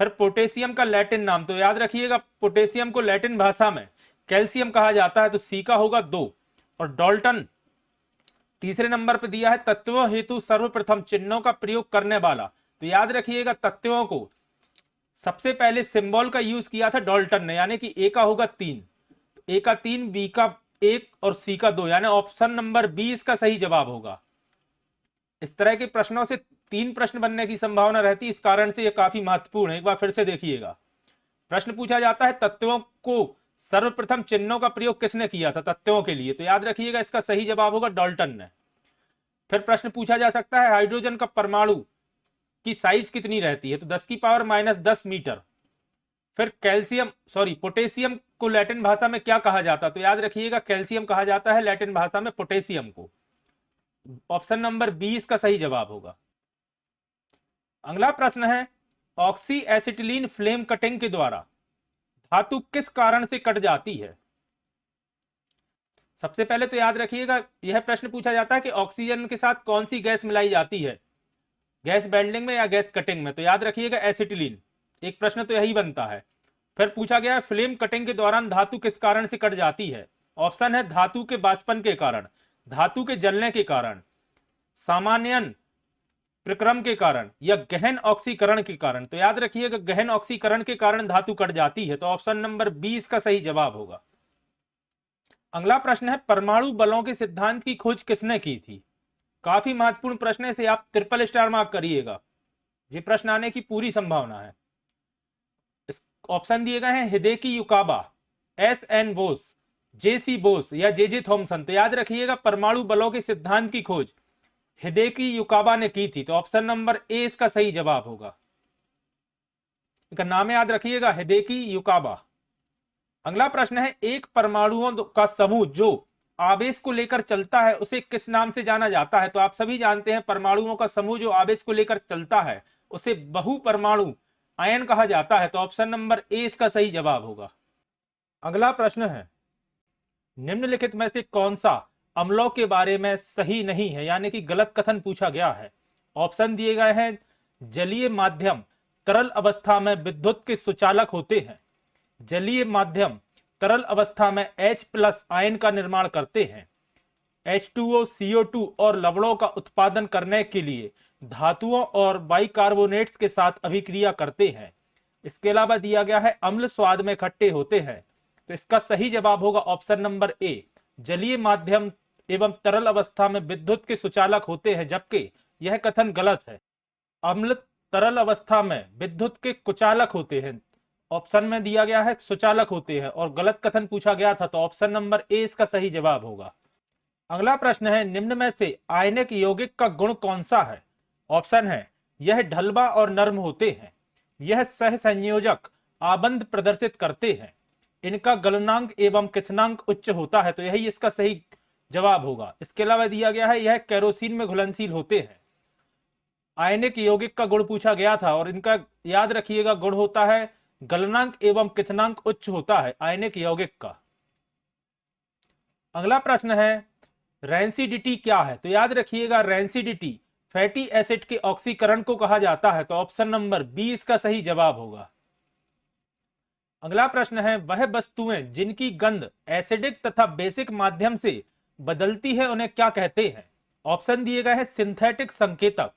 फिर पोटेशियम का लैटिन नाम, तो याद रखिएगा पोटेशियम को लैटिन भाषा में कैल्शियम कहा जाता है, तो सी का होगा 2। और डाल्टन तीसरे नंबर पर दिया है, तत्वों हेतु सर्वप्रथम चिन्हों का प्रयोग करने वाला। तो याद रखिएगा तत्वों को सबसे पहले सिंबल का यूज किया था डाल्टन ने, यानी कि ए का होगा 3, ए का 3, बी का 1 और सी का 2, यानी ऑप्शन नंबर बी इसका सही जवाब होगा। इस तरह के प्रश्नों से 3 प्रश्न बनने की संभावना रहती है, इस कारण से यह काफी महत्वपूर्ण है। एक बार फिर से देखिएगा, प्रश्न पूछा जाता है तत्वों को सर्वप्रथम चिन्हों का प्रयोग किसने किया था तत्वों के लिए? तो याद रखिएगा इसका सही जवाब होगा डाल्टन ने। फिर प्रश्न पूछा जा सकता है हाइड्रोजन का परमाणु की साइज कितनी रहती है? तो 10 की पावर -10 मीटर। फिर पोटेशियम को लैटिन भाषा में क्या कहा जाता है? तो याद रखिएगा कैल्शियम कहा जाता है लैटिन भाषा में पोटेशियम को। ऑप्शन नंबर बी इसका सही जवाब होगा। अगला प्रश्न है, ऑक्सी एसिटिलीन फ्लेम कटिंग के द्वारा धातु किस कारण से कट जाती है? सबसे पहले तो याद रखिएगा यह प्रश्न पूछा जाता है कि ऑक्सीजन के साथ कौन सी गैस मिलाई जाती है, गैस बेल्डिंग में या गैस कटिंग में? तो याद रखिएगा एसिटिलीन। एक प्रश्न तो यही बनता है। फिर पूछा गया है फ्लेम कटिंग के दौरान धातु किस कारण से कट जाती है? ऑप्शन है धातु के वाष्पन के कारण, धातु के जलने के कारण, सामान्यन प्रक्रम के कारण या गहन ऑक्सीकरण के कारण। तो याद रखिएगा गहन ऑक्सीकरण के कारण धातु कट जाती है। तो ऑप्शन नंबर बी इसका सही जवाब होगा। अगला प्रश्न है, परमाणु बलों के सिद्धांत की खोज किसने की थी? काफी महत्वपूर्ण प्रश्न है, इसे आप ट्रिपल स्टार मार्क करिएगा, ये प्रश्न आने की पूरी संभावना है। ऑप्शन दिए गए हैं Hideki Yukawa, SN Bose, JC Bose या JJ थॉमसन। तो याद रखिएगा परमाणु बलों के सिद्धांत की खोज हिदेकी युकाबा ने की थी। तो ऑप्शन नंबर ए इसका सही जवाब होगा। इनका नाम याद रखिएगा हिदेकी युकाबा। अगला प्रश्न है, एक परमाणुओं का समूह जो आवेश को लेकर चलता है उसे किस नाम से जाना जाता है? तो आप सभी जानते हैं परमाणुओं का समूह जो आवेश को लेकर चलता है उसे बहु परमाणु आयन कहा जाता है। तो ऑप्शन नंबर ए इसका सही जवाब होगा। अगला प्रश्न है, निम्नलिखित में से कौन सा अम्लों के बारे में सही नहीं है, यानी कि गलत कथन पूछा गया है? ऑप्शन दिए गए हैं, जलीय माध्यम तरल अवस्था में विद्युत के सुचालक होते हैं, जलीय माध्यम तरल अवस्था में H+ आयन का निर्माण करते हैं, H2O, CO2 और लवणों का उत्पादन करने के लिए धातुओं और बाइकार्बोनेट्स के साथ अभिक्रिया करते हैं, इसके अलावा दिया गया है अम्ल स्वाद में खट्टे होते हैं, तो इसका सही जवाब होगा ऑप्शन नंबर ए, जलीय माध्यम एवं तरल अवस्था में विद्युत के सुचालक होते हैं, जबकि यह कथन गलत है। अम्ल तरल अवस्था में विद्युत के कुचालक होते हैं, ऑप्शन में दिया गया है सुचालक होते हैं और गलत कथन पूछा गया था, तो ऑप्शन नंबर ए इसका सही जवाब होगा। अगला प्रश्न है, निम्न में से आयनिक यौगिक का गुण कौन सा है? ऑप्शन है यह ढलवा और नर्म होते हैं, यह सह संयोजक आबंध प्रदर्शित करते हैं, इनका गलनांक एवं क्वथनांक उच्च होता है, तो यही इसका सही जवाब होगा। इसके अलावा दिया गया है यह केरोसिन में घुलनशील होते हैं। आयनिक यौगिक का गुण पूछा गया था और इनका याद रखिएगा गुण होता है गलनांक एवं क्वथनांक उच्च होता है आयनिक यौगिक का। अगला प्रश्न है, रेंसिडिटी क्या है? तो याद रखिएगा रेंसिडिटी फैटी एसिड के ऑक्सीकरण को कहा जाता है, तो ऑप्शन नंबर बी इसका सही जवाब होगा। अगला प्रश्न है, वह वस्तुएं जिनकी गंध एसिडिक तथा बेसिक माध्यम से बदलती है उन्हें क्या कहते हैं? ऑप्शन दिए गए हैं सिंथेटिक संकेतक,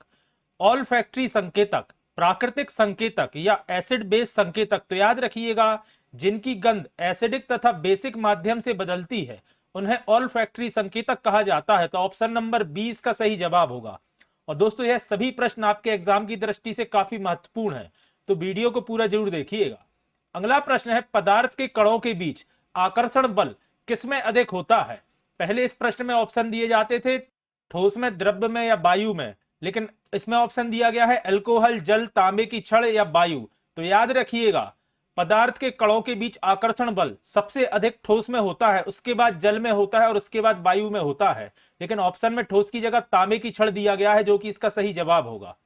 ऑल्फैक्टरी संकेतक, प्राकृतिक संकेतक या एसिड बेस संकेतक। तो याद रखिएगा जिनकी गंध एसिडिक तथा बेसिक माध्यम से बदलती है उन्हें ऑल्फैक्टरी संकेतक कहा जाता है, तो ऑप्शन नंबर 20 का सही जवाब होगा। और दोस्तों यह सभी प्रश्न आपके एग्जाम की दृष्टि से काफी महत्वपूर्ण है, तो वीडियो को पूरा जरूर देखिएगा। अगला प्रश्न है, पदार्थ के कणों के बीच आकर्षण बल किसमें अधिक होता है? पहले इस प्रश्न में ऑप्शन दिए जाते थे ठोस में, द्रव्य में या वायु में, लेकिन इसमें ऑप्शन दिया गया है अल्कोहल, जल, तांबे की छड़ या वायु। तो याद रखिएगा पदार्थ के कणों के बीच आकर्षण बल सबसे अधिक ठोस में होता है, उसके बाद जल में होता है और उसके बाद वायु में होता है, लेकिन ऑप्शन में ठोस की जगह तांबे की छड़ दिया गया है, जो कि इसका सही जवाब होगा।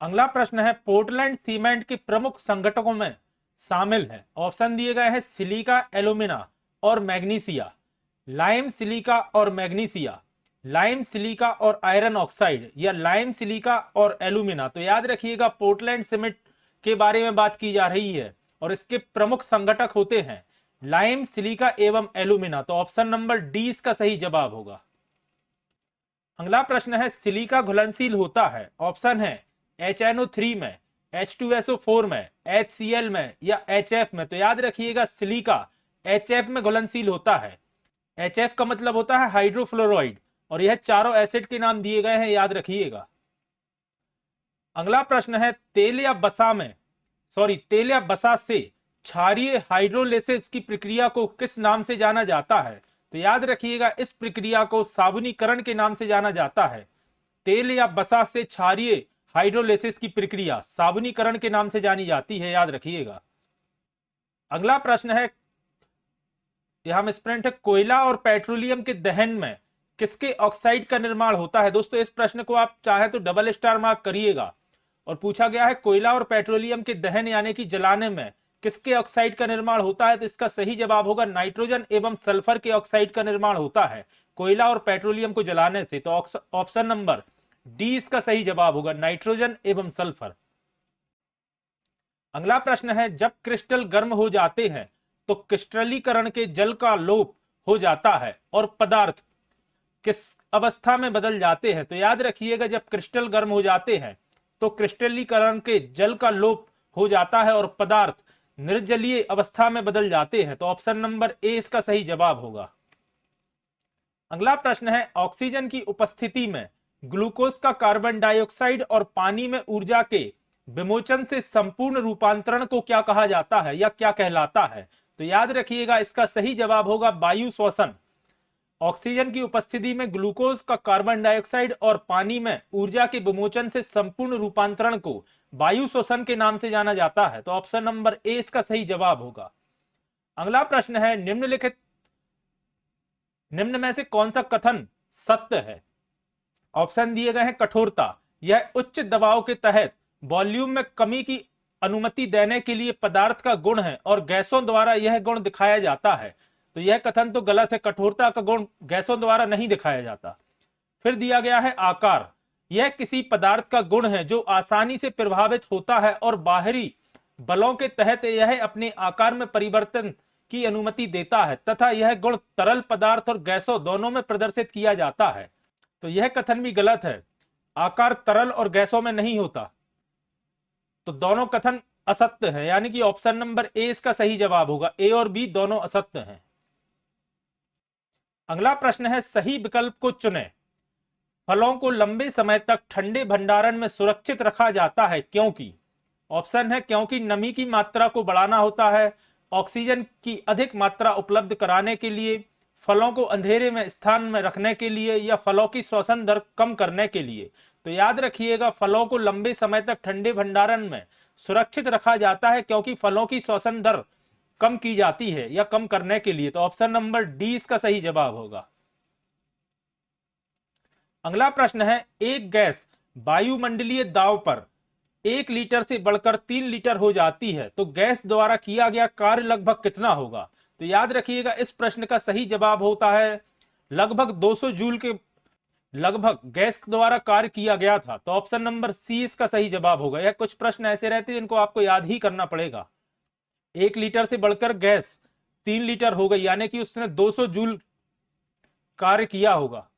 अगला प्रश्न है, पोर्टलैंड सीमेंट के प्रमुख संगठकों में शामिल है। ऑप्शन दिए गए हैं सिलिका, एल्यूमिना और मैग्नीशिया, लाइम, सिलिका और मैग्नीशिया, लाइम, सिलिका और आयरन ऑक्साइड या लाइम, सिलिका और एल्यूमिना। तो याद रखिएगा पोर्टलैंड सीमेंट के बारे में बात की जा रही है और इसके प्रमुख संगठक होते हैं लाइम, सिलिका एवं एल्यूमिना, तो ऑप्शन नंबर डी इसका सही जवाब होगा। अगला प्रश्न है, सिलिका घुलनशील होता है, ऑप्शन है HNO3 में, H2SO4 में, HCl में या HF में। तो याद रखिएगा सिलिका HF में घुलनशील होता है, HF का मतलब होता है हाइड्रोफ्लोराइड, और यह चारों एसिड के नाम दिए गए हैं, याद रखिएगा। अगला प्रश्न है, तेल या बसा से क्षारीय हाइड्रोलिसिस की प्रक्रिया को किस नाम से जाना जाता है? तो याद रखिएगा इस प्रक्रिया को साबुनीकरण के नाम से जाना जाता है। तेल या बसा से क्षारीय हाइड्रोलिसिस की प्रक्रिया साबुनीकरण के नाम से जानी जाती है, याद रखिएगा। अगला प्रश्न है, यहां में स्प्रिंट है, कोयला और पेट्रोलियम के दहन में किसके ऑक्साइड का निर्माण होता है? दोस्तों इस प्रश्न को आप चाहे तो डबल स्टार मार्क करिएगा। और पूछा गया है कोयला और पेट्रोलियम के दहन यानी कि जलाने में किसके ऑक्साइड का निर्माण होता है? तो इसका सही जवाब होगा नाइट्रोजन एवं सल्फर के ऑक्साइड का निर्माण होता है कोयला और पेट्रोलियम को जलाने से, तो ऑप्शन नंबर डी इसका सही जवाब होगा, नाइट्रोजन एवं सल्फर। अगला प्रश्न है, जब क्रिस्टल गर्म हो जाते हैं तो क्रिस्टलीकरण के जल का लोप हो जाता है और पदार्थ किस अवस्था में बदल जाते हैं? तो याद रखिएगा जब क्रिस्टल गर्म हो जाते हैं तो क्रिस्टलीकरण के जल का लोप हो जाता है और पदार्थ निर्जलीय अवस्था में बदल जाते हैं, तो ऑप्शन नंबर ए इसका सही जवाब होगा। अगला प्रश्न है, ऑक्सीजन की उपस्थिति में ग्लूकोज का कार्बन डाइऑक्साइड और पानी में ऊर्जा के विमोचन से संपूर्ण रूपांतरण को क्या कहा जाता है या क्या कहलाता है? तो याद रखिएगा इसका सही जवाब होगा वायु श्वसन। ऑक्सीजन की उपस्थिति में ग्लूकोज का कार्बन डाइऑक्साइड और पानी में ऊर्जा के विमोचन से संपूर्ण रूपांतरण को वायु श्वसन के नाम से जाना जाता है, तो ऑप्शन नंबर ए इसका सही जवाब होगा। अगला प्रश्न है, निम्न में से कौन सा कथन सत्य है? ऑप्शन दिए गए हैं कठोरता, यह उच्च दबाव के तहत वॉल्यूम में कमी की अनुमति देने के लिए पदार्थ का गुण है और गैसों द्वारा यह गुण दिखाया जाता है, तो यह कथन तो गलत है, कठोरता का गुण गैसों द्वारा नहीं दिखाया जाता। फिर दिया गया है आकार, यह किसी पदार्थ का गुण है जो आसानी से प्रभावित होता है और बाहरी बलों के तहत यह अपने आकार में परिवर्तन की अनुमति देता है तथा यह गुण तरल पदार्थ और गैसों दोनों में प्रदर्शित किया जाता है, तो यह कथन भी गलत है, आकार तरल और गैसों में नहीं होता। तो दोनों कथन असत्य हैं, यानी कि ऑप्शन नंबर ए इसका सही जवाब होगा। ए और बी दोनों असत्य हैं। अगला प्रश्न है, सही विकल्प को चुनें। फलों को लंबे समय तक ठंडे भंडारण में सुरक्षित रखा जाता है क्योंकि। ऑप्शन है क्योंकि नमी की मात्रा को बढ़ाना होता है, ऑक्सीजन की अधिक मात्रा उपलब्ध कराने के लिए, फलों को अंधेरे में स्थान में रखने के लिए, या फलों की श्वसन दर कम करने के लिए। तो याद रखिएगा, फलों को लंबे समय तक ठंडे भंडारण में सुरक्षित रखा जाता है क्योंकि फलों की श्वसन दर कम की जाती है या कम करने के लिए। तो ऑप्शन नंबर डी इसका सही जवाब होगा। अगला प्रश्न है, एक गैस वायुमंडलीय दाब पर 1 लीटर से बढ़कर 3 लीटर हो जाती है तो गैस द्वारा किया गया कार्य लगभग कितना होगा। तो याद रखिएगा, इस प्रश्न का सही जवाब होता है लगभग 200 जूल के लगभग गैस द्वारा कार्य किया गया था। तो ऑप्शन नंबर सी इसका सही जवाब होगा। यह कुछ प्रश्न ऐसे रहते हैं जिनको आपको याद ही करना पड़ेगा। 1 लीटर से बढ़कर गैस 3 लीटर हो गई, यानी कि उसने 200 जूल कार्य किया होगा।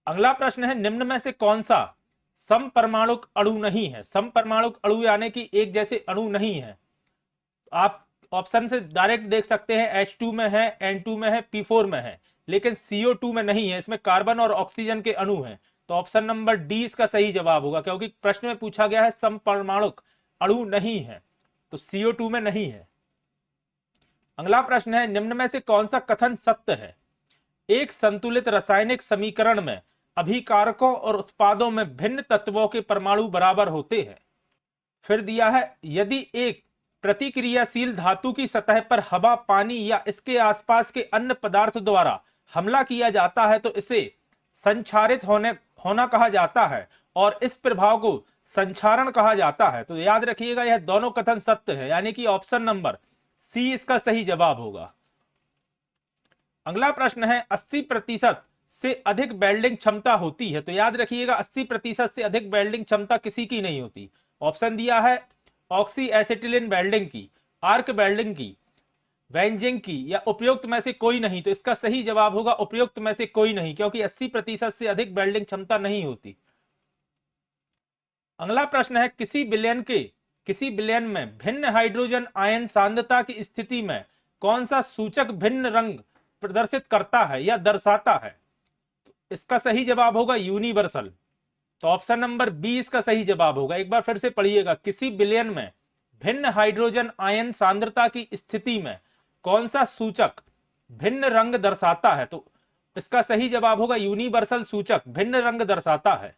अगला प्रश्न है, निम्न में से कौन सा समपरमाणुक अणु नहीं है। समपरमाणुक अणु यानी कि एक जैसे अणु नहीं है। आप ऑप्शन से डायरेक्ट देख सकते हैं, H2 में है, N2 में है, P4 में है, लेकिन CO2 में नहीं है। इसमें कार्बन और ऑक्सीजन के अणु हैं। तो ऑप्शन नंबर डी इसका सही जवाब होगा, क्योंकि प्रश्न में पूछा गया है समपरमाणुक अणु नहीं है, तो CO2 में नहीं है। अगला प्रश्न है, निम्न में से कौन सा कथन सत्य है। एक संतुलित रासायनिक समीकरण में अभिकारकों और उत्पादों में भिन्न तत्वों के परमाणु बराबर होते हैं। फिर दिया है, यदि एक प्रतिक्रियाशील धातु की सतह पर हवा, पानी या इसके आसपास के अन्य पदार्थ द्वारा हमला किया जाता है तो इसे संक्षारित होना कहा जाता है और इस प्रभाव को संक्षारण कहा जाता है। तो याद रखिएगा, यह दोनों कथन सत्य है, यानी कि ऑप्शन नंबर सी इसका सही जवाब होगा। अगला प्रश्न है, 80% से अधिक वेल्डिंग क्षमता होती है। तो याद रखिएगा, 80% से अधिक वेल्डिंग क्षमता किसी की नहीं होती। ऑप्शन दिया है ऑक्सी एसिटिलीन वेल्डिंग की, आर्क वेल्डिंग की, वेंजिंग की, या उपयुक्त में से कोई नहीं। तो इसका सही जवाब होगा उपयुक्त में से कोई नहीं, क्योंकि 80% से अधिक वेल्डिंग क्षमता नहीं होती। अगला प्रश्न है, किसी विलयन में भिन्न हाइड्रोजन आयन सांद्रता की स्थिति में कौन सा सूचक भिन्न रंग प्रदर्शित करता है या दर्शाता है। तो इसका सही जवाब होगा यूनिवर्सल। तो ऑप्शन नंबर बी इसका सही जवाब होगा। एक बार फिर से पढ़िएगा, किसी विलयन में भिन्न हाइड्रोजन आयन सांद्रता की स्थिति में कौन सा सूचक भिन्न रंग दर्शाता है। तो इसका सही जवाब होगा यूनिवर्सल सूचक भिन्न रंग दर्शाता है।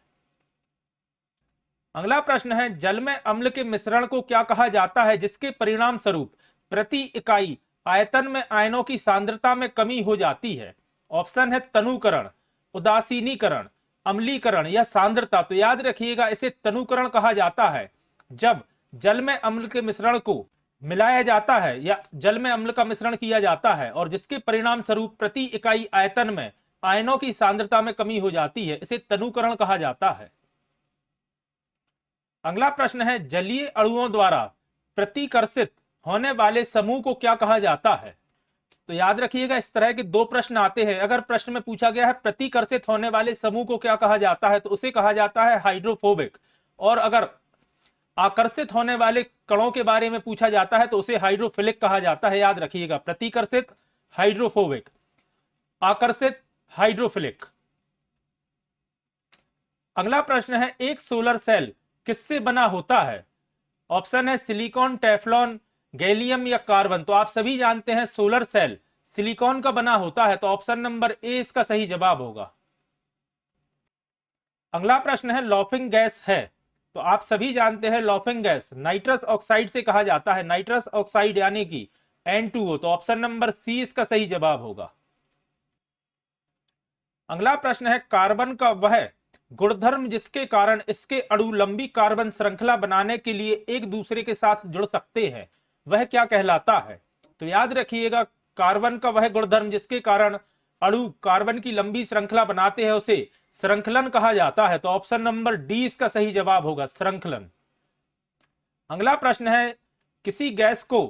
अगला प्रश्न है, जल में अम्ल के मिश्रण को क्या कहा जाता है जिसके परिणाम स्वरूप प्रति इकाई आयतन में आयनों की सांद्रता में कमी हो जाती है। ऑप्शन है तनुकरण, उदासीनीकरण, अम्लीकरण या सांद्रता। तो याद रखिएगा, इसे तनुकरण कहा जाता है जब जल में अम्ल के मिश्रण को मिलाया जाता है या जल में अम्ल का मिश्रण किया जाता है और जिसके परिणाम स्वरूप प्रति इकाई आयतन में आयनों की सांद्रता में कमी हो जाती है, इसे तनुकरण कहा जाता है। अगला प्रश्न है, जलीय अणुओं द्वारा प्रतिकर्षित होने वाले समूह को क्या कहा जाता है। तो याद रखिएगा, इस तरह के 2 प्रश्न आते हैं। अगर प्रश्न में पूछा गया है प्रतिकर्षित होने वाले समूह को क्या कहा जाता है तो उसे कहा जाता है हाइड्रोफोबिक, और अगर आकर्षित होने वाले कणों के बारे में पूछा जाता है तो उसे हाइड्रोफिलिक कहा जाता है। याद रखिएगा, प्रतिकर्षित हाइड्रोफोबिक, आकर्षित हाइड्रोफिलिक। अगला प्रश्न है, एक सोलर सेल किससे बना होता है। ऑप्शन है सिलिकॉन, टेफ्लॉन, गैलियम या कार्बन। तो आप सभी जानते हैं सोलर सेल सिलिकॉन का बना होता है, तो ऑप्शन नंबर ए इसका सही जवाब होगा। अगला प्रश्न है, लॉफिंग गैस है। तो आप सभी जानते हैं लॉफिंग गैस नाइट्रस ऑक्साइड से कहा जाता है, नाइट्रस ऑक्साइड यानी कि N2O। तो ऑप्शन नंबर सी इसका सही जवाब होगा। अगला प्रश्न है, कार्बन का वह गुणधर्म जिसके कारण इसके अणु लंबी कार्बन श्रृंखला बनाने के लिए एक दूसरे के साथ जुड़ सकते हैं, वह क्या कहलाता है। तो याद रखिएगा, कार्बन का वह गुणधर्म जिसके कारण अणु कार्बन की लंबी श्रृंखला बनाते हैं उसे श्रृंखलन कहा जाता है। तो ऑप्शन नंबर डी इसका सही जवाब होगा, श्रृंखलन। अगला प्रश्न है, किसी गैस के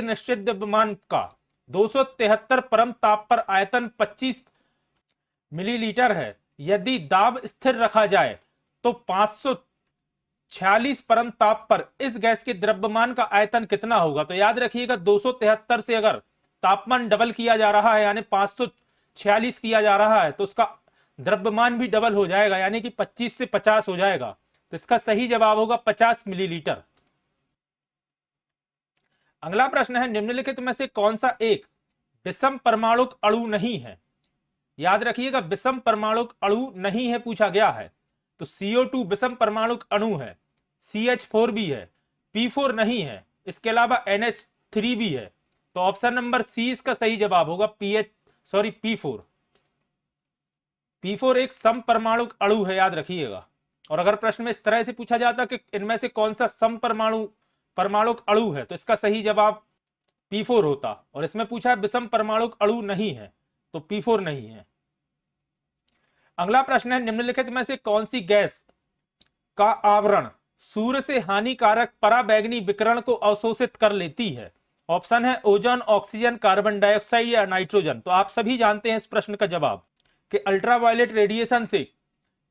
निश्चित द्रव्यमान का 273 परम ताप पर आयतन 25 मिलीलीटर है। यदि दाब स्थिर रखा जाए तो 500 246 परम ताप पर इस गैस के द्रव्यमान का आयतन कितना होगा? तो याद रखिएगा 273 से अगर तापमान डबल किया जा रहा है यानी 546 किया जा रहा है तो उसका द्रव्यमान भी डबल हो जाएगा यानी कि 25 से 50 हो जाएगा। तो इसका सही जवाब होगा 50 मिलीलीटर। अगला प्रश्न है निम्नलिखित में से कौन सा एक विषम परमाणुक अणु नहीं है? याद रखिएगा विषम परमाणुक अणु नहीं है पूछा गया है। तो CO2 विषम परमाणुक अणु है, CH4 भी है, P4 नहीं है, इसके अलावा NH3 भी है। तो ऑप्शन नंबर सी इसका सही जवाब होगा P4। P4 एक सम परमाणुक अणु है, याद रखिएगा। और अगर प्रश्न में इस तरह से पूछा जाता कि इनमें से कौन सा सम परमाणुक अणु है तो इसका सही जवाब P4 होता। और इसमें पूछा विषम परमाणुक अणु नहीं है तो P4 नहीं है। अगला प्रश्न है निम्नलिखित में से कौन सी गैस का आवरण सूर्य से हानिकारक पराबैंगनी विकिरण को अवशोषित कर लेती है? ऑप्शन है ओजोन, ऑक्सीजन, कार्बन डाइऑक्साइड या नाइट्रोजन। तो आप सभी जानते हैं इस प्रश्न का जवाब कि अल्ट्रावायलेट रेडिएशन से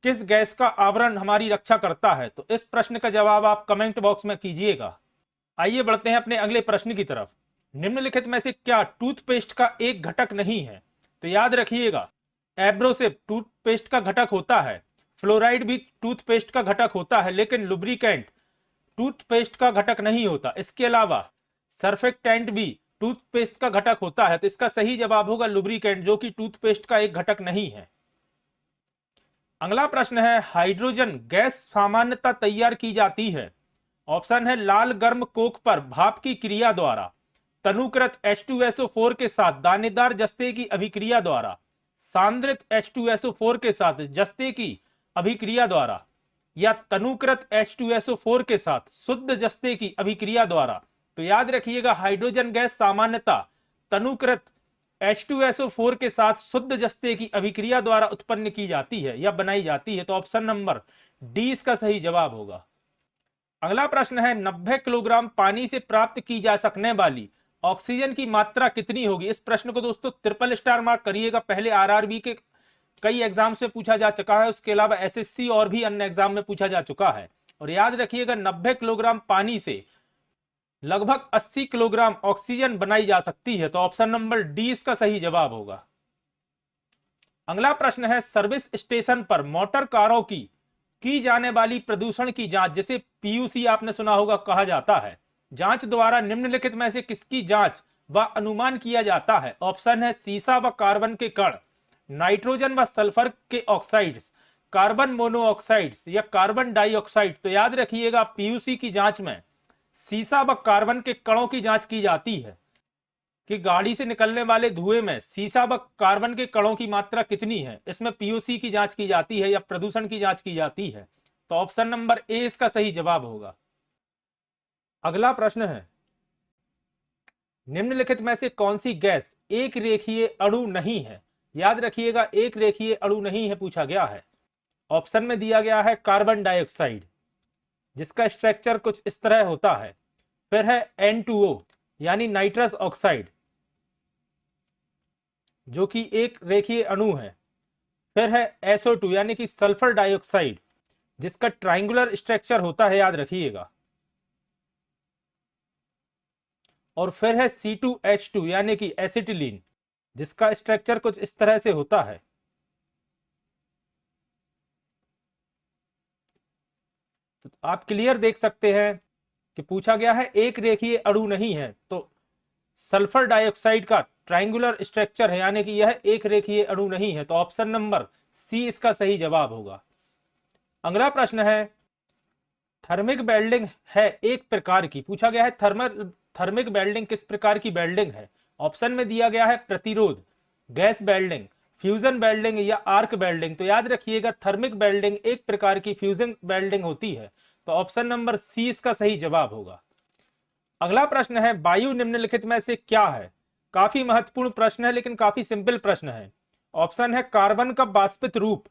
किस गैस का आवरण हमारी रक्षा करता है। तो इस प्रश्न का जवाब आप कमेंट बॉक्स में कीजिएगा। आइए बढ़ते हैं अपने अगले प्रश्न की तरफ। निम्नलिखित में से क्या टूथपेस्ट का एक घटक नहीं है? तो याद रखिएगा एब्रोसिव टूथपेस्ट का घटक होता है, फ्लोराइड भी टूथपेस्ट का घटक होता है, लेकिन लुब्रिकेंट टूथपेस्ट का घटक नहीं होता। इसके अलावा सर्फेक्टेंट भी टूथपेस्ट का घटक होता है। तो इसका सही जवाब होगा लुब्रिकेंट, जो कि टूथपेस्ट का एक घटक नहीं है। अगला प्रश्न है हाइड्रोजन गैस सामान्यतः तैयार की जाती है। ऑप्शन है लाल गर्म कोक पर भाप की क्रिया द्वारा, तनुकृत H2SO4 के साथ दानेदार जस्ते की अभिक्रिया द्वारा, सांद्रित H2SO4 के साथ जस्ते की अभिक्रिया द्वारा, या तनुकृत H2SO4 के साथ शुद्ध जस्ते की अभिक्रिया द्वारा। तो याद रखिएगा हाइड्रोजन गैस सामान्यतः तनुकृत H2SO4 के साथ शुद्ध जस्ते की अभिक्रिया द्वारा उत्पन्न की जाती है या बनाई जाती है। तो ऑप्शन नंबर डी इसका सही जवाब होगा। अगला प्रश्न है 90 किलोग्राम पानी से प्राप्त की जा सकने वाली ऑक्सीजन की मात्रा कितनी होगी? इस प्रश्न को दोस्तों ट्रिपल स्टार मार्क करिएगा। पहले आरआरबी के कई एग्जाम से पूछा जा चुका है, उसके अलावा एसएससी और भी अन्य एग्जाम में पूछा जा चुका है। और याद रखिएगा 90 किलोग्राम पानी से लगभग 80 किलोग्राम ऑक्सीजन बनाई जा सकती है। तो ऑप्शन नंबर डी इसका सही जवाब होगा। अगला प्रश्न है सर्विस स्टेशन पर मोटर कारों की जाने वाली प्रदूषण की जांच, जिसे पीयूसी आपने सुना होगा कहा जाता है, जांच द्वारा निम्नलिखित में से किसकी जांच व अनुमान किया जाता है? ऑप्शन है सीसा व कार्बन के कण, नाइट्रोजन व सल्फर के ऑक्साइड्स, कार्बन मोनोऑक्साइड्स या कार्बन डाइऑक्साइड। तो याद रखिएगा पीयूसी की जांच में सीसा व कार्बन के कणों की जांच की जाती है कि गाड़ी से निकलने वाले धुएं में सीसा व कार्बन के कणों की मात्रा कितनी है। इसमें पीयूसी की जांच की जाती है या प्रदूषण की जांच की जाती है। तो ऑप्शन नंबर ए इसका सही जवाब होगा। अगला प्रश्न है निम्नलिखित में से कौन सी गैस एक रेखीय अणु नहीं है? याद रखिएगा एक रेखीय अणु नहीं है पूछा गया है। ऑप्शन में दिया गया है कार्बन डाइऑक्साइड, जिसका स्ट्रक्चर कुछ इस तरह होता है। फिर है N2O यानी नाइट्रस ऑक्साइड, जो कि एक रेखीय अणु है। फिर है SO2 यानी कि सल्फर डाइऑक्साइड, जिसका ट्रायंगुलर स्ट्रक्चर होता है, याद रखिएगा। और फिर है C2H2 यानी कि एसिटिलीन, जिसका स्ट्रक्चर कुछ इस तरह से होता है। तो आप क्लियर देख सकते हैं कि पूछा गया है एक रेखीय अणु नहीं है, तो सल्फर डाइऑक्साइड का ट्रायंगुलर स्ट्रक्चर है यानी कि यह एक रेखीय अणु नहीं है। तो ऑप्शन नंबर सी इसका सही जवाब होगा। अगला प्रश्न है थर्मिक वेल्डिंग है एक प्रकार की, पूछा गया है थर्मिक वेल्डिंग किस प्रकार की वेल्डिंग है? ऑप्शन में दिया गया है प्रतिरोध, गैस वेल्डिंग, फ्यूजन वेल्डिंग या आर्क वेल्डिंग। तो याद रखिएगा थर्मिक वेल्डिंग एक प्रकार की फ्यूजन वेल्डिंग होती है। तो ऑप्शन नंबर सी इसका सही जवाब होगा। अगला प्रश्न है वायु निम्नलिखित में से क्या है? काफी महत्वपूर्ण प्रश्न है लेकिन काफी सिंपल प्रश्न है। ऑप्शन है कार्बन का वाष्पित रूप,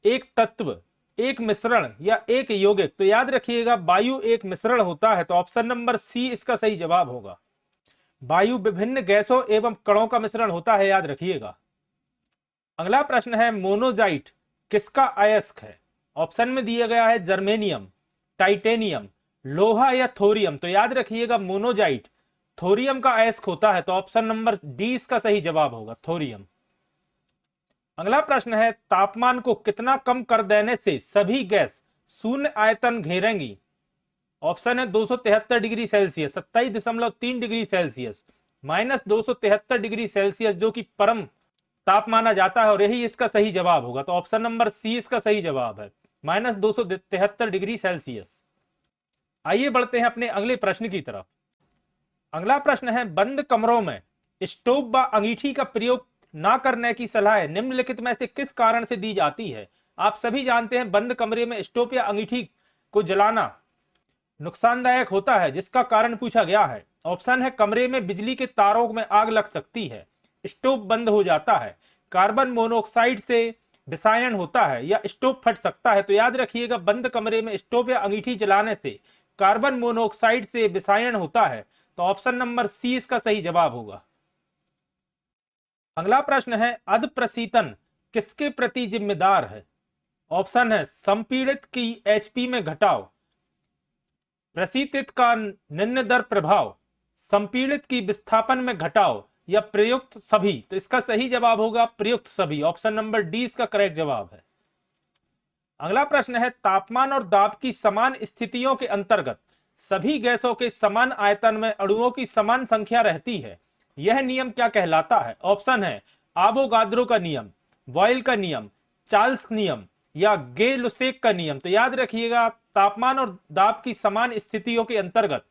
एक तत्व, एक मिश्रण या एक यौगिक। तो याद रखिएगा वायु एक मिश्रण होता है। तो ऑप्शन नंबर सी इसका सही जवाब होगा। वायु विभिन्न गैसों एवं कणों का मिश्रण होता है, याद रखिएगा। अगला प्रश्न है मोनोजाइट किसका अयस्क है? ऑप्शन में दिया गया है जर्मेनियम, टाइटेनियम, लोहा या थोरियम? तो याद रखिएगा मोनोजाइट, थोरियम का अयस्क होता है, तो ऑप्शन नंबर डी इसका सही जवाब होगा, थोरियम। अगला प्रश्न है, तापमान को कितना कम कर देने से सभी गैस शून्य आयतन घेरेंगी? ऑप्शन है 273 degree Celsius, 27.3 degree Celsius, -273 degree Celsius, जो कि परम ताप माना जाता है और यही इसका सही जवाब होगा, तो ऑप्शन नंबर सी इसका सही जवाब है, -273 डिग्री सेल्सियस। आइए बढ़ते हैं अपने अगले प्रश्न की तरफ। अगला प्रश्न है, बंद कमरों में स्टोव व अंगीठी का प्रयोग ना करने की सलाह निम्नलिखित में से किस कारण से दी जाती है? आप सभी जानते हैं बंद कमरे में स्टोव या अंगीठी को जलाना नुकसानदायक होता है, जिसका कारण पूछा गया है। ऑप्शन है, कमरे में बिजली के तारों में आग लग सकती है, स्टोव बंद हो जाता है, कार्बन मोनोऑक्साइड से विषायन होता है, या स्टोव फट सकता है। तो याद रखिएगा बंद कमरे में स्टोव या अंगीठी जलाने से कार्बन मोनोऑक्साइड से विषायन होता है, तो ऑप्शन नंबर सी इसका सही जवाब होगा। अगला प्रश्न है, अधप्रशीतन किसके प्रति जिम्मेदार है? ऑप्शन है, संपीड़ित की एचपी में घटाव, प्रशीतित का निम्न दर प्रभाव, संपीड़ित की विस्थापन में घटाव, या प्रयुक्त सभी? तो इसका सही जवाब होगा प्रयुक्त सभी, ऑप्शन नंबर डी इसका करेक्ट जवाब है। अगला प्रश्न है, तापमान और दाब की समान स्थितियों के अंतर्गत सभी गैसों के समान आयतन में अणुओं की समान संख्या रहती है, यह नियम क्या कहलाता है? ऑप्शन है, आवोगाद्रो का नियम, बॉयल का नियम, चार्ल्स नियम, या गे लुसेक का नियम? तो याद रखिएगा तापमान और दाब की समान स्थितियों के अंतर्गत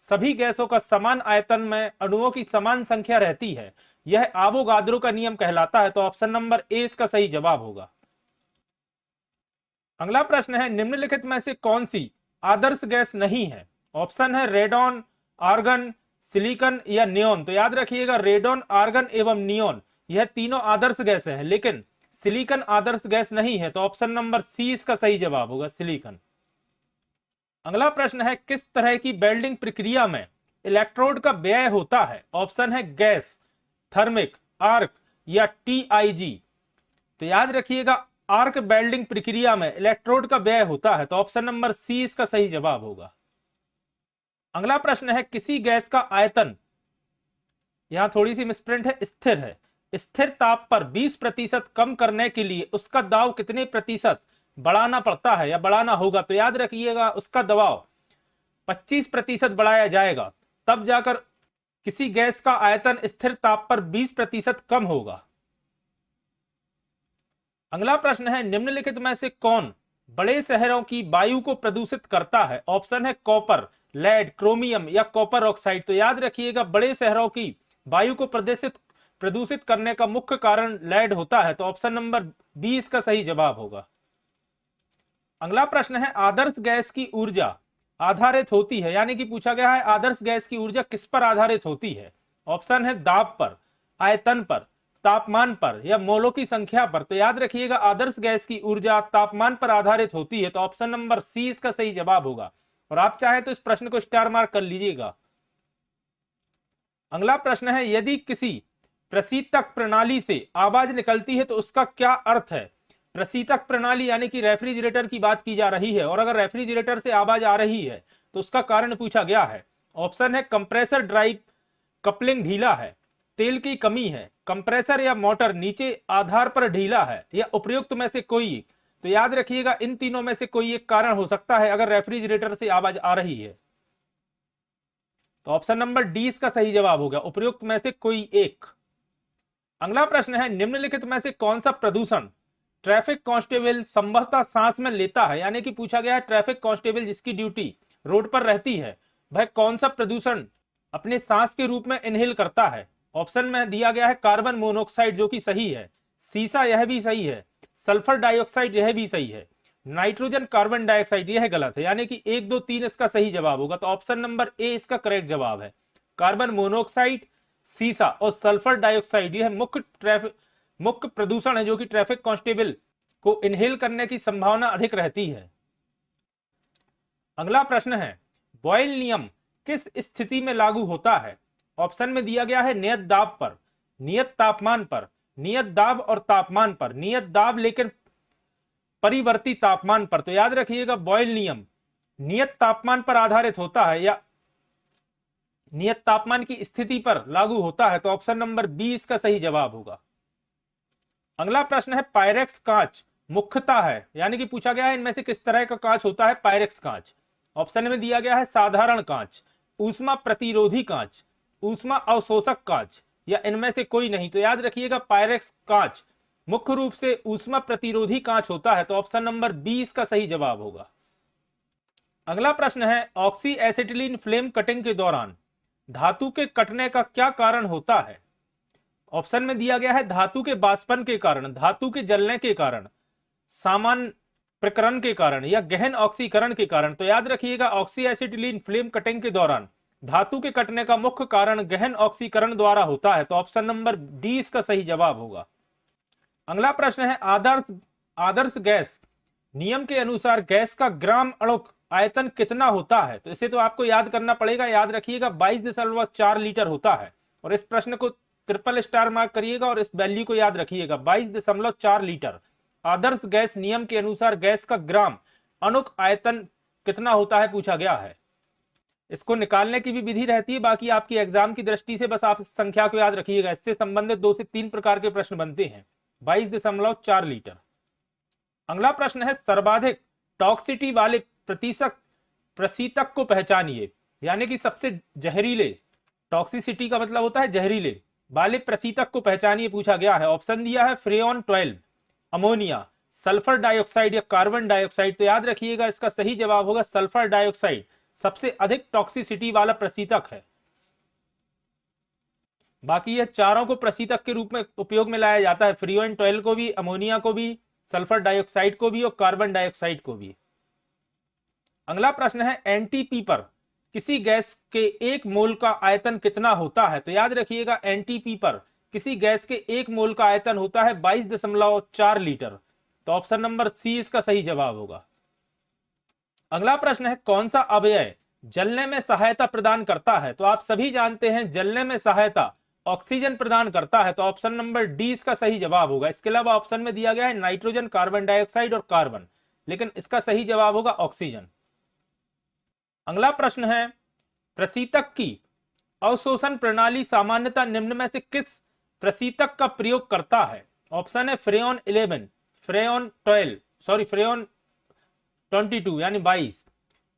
सभी गैसों का समान आयतन में अणुओं की समान संख्या रहती है, यह आवोगाद्रो का नियम कहलाता है, तो ऑप्शन नंबर ए इसका सही जवाब होगा। अगला प्रश्न है, निम्नलिखित में से कौन सी आदर्श गैस नहीं है? ऑप्शन है, रेडॉन, आर्गन, सिलिकॉन या नियोन? तो याद रखिएगा रेडॉन, आर्गन एवं नियोन यह तीनों आदर्श गैस हैं, लेकिन सिलिकॉन आदर्श गैस नहीं है, तो ऑप्शन नंबर सी इसका सही जवाब होगा, सिलिकॉन। अगला प्रश्न है, किस तरह की वेल्डिंग प्रक्रिया में इलेक्ट्रोड का व्यय होता है? ऑप्शन है, गैस, थर्मिक, आर्क या टीआईजी? तो याद रखिएगा आर्क वेल्डिंग प्रक्रिया में इलेक्ट्रोड का व्यय होता है, तो ऑप्शन नंबर सी इसका सही जवाब होगा। अगला प्रश्न है, किसी गैस का आयतन, यहां थोड़ी सी मिसप्रिंट है, स्थिर है, स्थिर ताप पर 20% कम करने के लिए उसका दाब कितने प्रतिशत बढ़ाना पड़ता है या बढ़ाना होगा? तो याद रखिएगा उसका दबाव 25% बढ़ाया जाएगा, तब जाकर किसी गैस का आयतन स्थिर ताप पर 20% कम होगा। अगला प्रश्न है, निम्नलिखित में से कौन बड़े शहरों की वायु को प्रदूषित करता है? ऑप्शन है, कॉपर, लेड, क्रोमियम या कॉपर ऑक्साइड? तो याद रखिएगा बड़े शहरों की वायु को प्रदूषित करने का मुख्य कारण लेड होता है, तो ऑप्शन नंबर बी इसका सही जवाब होगा। अगला प्रश्न है, आदर्श गैस की ऊर्जा आधारित होती है, यानी कि पूछा गया है आदर्श गैस की ऊर्जा किस पर आधारित होती है? ऑप्शन है, दाब पर, आयतन पर, तापमान पर या मोलों की संख्या पर? तो याद रखिएगा आदर्श गैस की ऊर्जा तापमान पर आधारित होती है, तो ऑप्शन नंबर सी इसका सही जवाब होगा। और आप चाहे तो इस प्रश्न को स्टार मार्क कर लीजिएगा। अगला प्रश्न है, यदि किसी प्रशीतक प्रणाली से आवाज निकलती है तो उसका क्या अर्थ है? प्रशीतक प्रणाली यानी कि रेफ्रिजरेटर की बात की जा रही है, और अगर रेफ्रिजरेटर से आवाज आ रही है तो उसका कारण पूछा गया है। ऑप्शन है, कंप्रेसर ड्राइव कपलिंग ढीला है, तेल की कमी है, कंप्रेसर या मोटर नीचे आधार पर ढीला है, या उपयुक्त में से कोई? तो याद रखिएगा इन तीनों में से कोई एक कारण हो सकता है अगर रेफ्रिजरेटर से आवाज आ रही है, तो ऑप्शन नंबर डी इसका सही जवाब होगा, उपयुक्त में से कोई एक। अगला प्रश्न है, निम्नलिखित में से कौन सा प्रदूषण ट्रैफिक कांस्टेबल संभवतः सांस में लेता है? यानी कि पूछा गया है ट्रैफिक कांस्टेबल जिसकी ड्यूटी रोड पर रहती है, वह कौन सा प्रदूषण अपने सांस के रूप में इनहेल करता है? ऑप्शन में दिया गया है कार्बन मोनोऑक्साइड जो कि सही है, सीसा यह भी सही है, सल्फर डाइऑक्साइड यह भी सही है, नाइट्रोजन कार्बन डाइऑक्साइड यह गलत है, यानी कि 1, 2, 3 इसका सही जवाब होगा, तो ऑप्शन नंबर ए इसका करेक्ट जवाब है। कार्बन मोनोऑक्साइड, सीसा और सल्फर डाइऑक्साइड यह मुख्य प्रदूषण है जो कि ट्रैफिक कांस्टेबल को इनहेल करने की संभावना अधिक रहती है। अगला प्रश्न है, बॉयल नियम किस स्थिति में लागू होता है? ऑप्शन में दिया गया है नियत दाब पर, नियत तापमान पर, नियत दाब और तापमान पर, नियत दाब लेकिन परिवर्ती तापमान पर। तो याद रखिएगा बॉयल नियम नियत तापमान पर आधारित होता है या नियत तापमान की स्थिति पर लागू होता है? तो ऑप्शन नंबर बी इसका सही जवाब होगा। अगला प्रश्न है पायरेक्स कांच मुख्यतः है, यानी कि पूछा गया है इनमें से किस तरह का कांच होता है पायरेक्स कांच। ऑप्शन में दिया गया है साधारण कांच, ऊष्मा प्रतिरोधी कांच, ऊष्मा अवशोषक कांच, या इनमें से कोई नहीं। तो याद रखिएगा पायरेक्स कांच मुख्य रूप से ऊष्मा प्रतिरोधी कांच होता है। तो ऑप्शन नंबर बी इसका सही जवाब होगा। अगला प्रश्न है ऑक्सी एसिटिलीन फ्लेम कटिंग के दौरान धातु के कटने का क्या कारण होता है? ऑप्शन में दिया गया है धातु के बाष्पन के कारण, धातु के जलने के कारण, सामान्य प्रकरण के कारण, या गहन ऑक्सीकरण के कारण। तो याद रखिएगा ऑक्सी एसिटिलीन फ्लेम कटिंग के दौरान धातु के कटने का मुख्य कारण गहन ऑक्सीकरण द्वारा होता है। तो ऑप्शन नंबर डी इसका सही जवाब होगा। अगला प्रश्न है आदर्श गैस नियम के अनुसार गैस का ग्राम अणुक आयतन कितना होता है? तो इसे तो आपको याद करना पड़ेगा। याद रखिएगा 22.4 लीटर होता है। और इस प्रश्न को ट्रिपल स्टार मार्क करिएगा और इस वैल्यू को याद रखिएगा 22.4 लीटर। आदर्श गैस नियम के अनुसार गैस का ग्राम अणुक आयतन कितना होता है पूछा गया है। इसको निकालने की भी विधि रहती है, बाकी आपकी एग्जाम की दृष्टि से बस आप इस संख्या को याद रखिएगा। इससे संबंधित 2 से 3 प्रकार के प्रश्न बनते हैं। 22.4 लीटर। अगला प्रश्न है सर्वाधिक टॉक्सिटी वाले प्रशीतक को पहचानिए, यानी कि सबसे जहरीले, टॉक्सिसिटी का मतलब होता है जहरीले वाले प्रशीतक को पहचानिए पूछा गया है। ऑप्शन दिया है फ्रेऑन 12, अमोनिया, सल्फर डाइऑक्साइड या कार्बन डाइऑक्साइड। तो याद रखिएगा इसका सही जवाब होगा सल्फर डाइऑक्साइड सबसे अधिक टॉक्सिसिटी वाला प्रशीतक है। बाकी ये चारों को प्रशीतक के रूप में उपयोग में लाया जाता है, फ्रेऑन 12 को भी, अमोनिया को भी, सल्फर डाइऑक्साइड को भी और कार्बन डाइऑक्साइड को भी। अगला प्रश्न है एनटीपी पर किसी गैस के 1 मोल का आयतन कितना होता है? तो याद रखिएगा एनटीपी पर किसी गैस के 1 मोल का आयतन होता है 22.4 लीटर। तो ऑप्शन नंबर सी इसका सही जवाब होगा। अगला प्रश्न है कौन सा अवयव जलने में सहायता प्रदान करता है? तो आप सभी जानते हैं जलने में सहायता ऑक्सीजन प्रदान करता है। तो ऑप्शन नंबर डी इसका सही जवाब होगा। इसके अलावा ऑप्शन में दिया गया है नाइट्रोजन, कार्बन डाइऑक्साइड और कार्बन, लेकिन इसका सही जवाब होगा ऑक्सीजन। अगला प्रश्न है प्रशीतक की अवशोषण प्रणाली सामान्यतः निम्न में से किस प्रशीतक का प्रयोग करता है? ऑप्शन है फ्रेऑन 11, फ्रेऑन 22 यानी 22,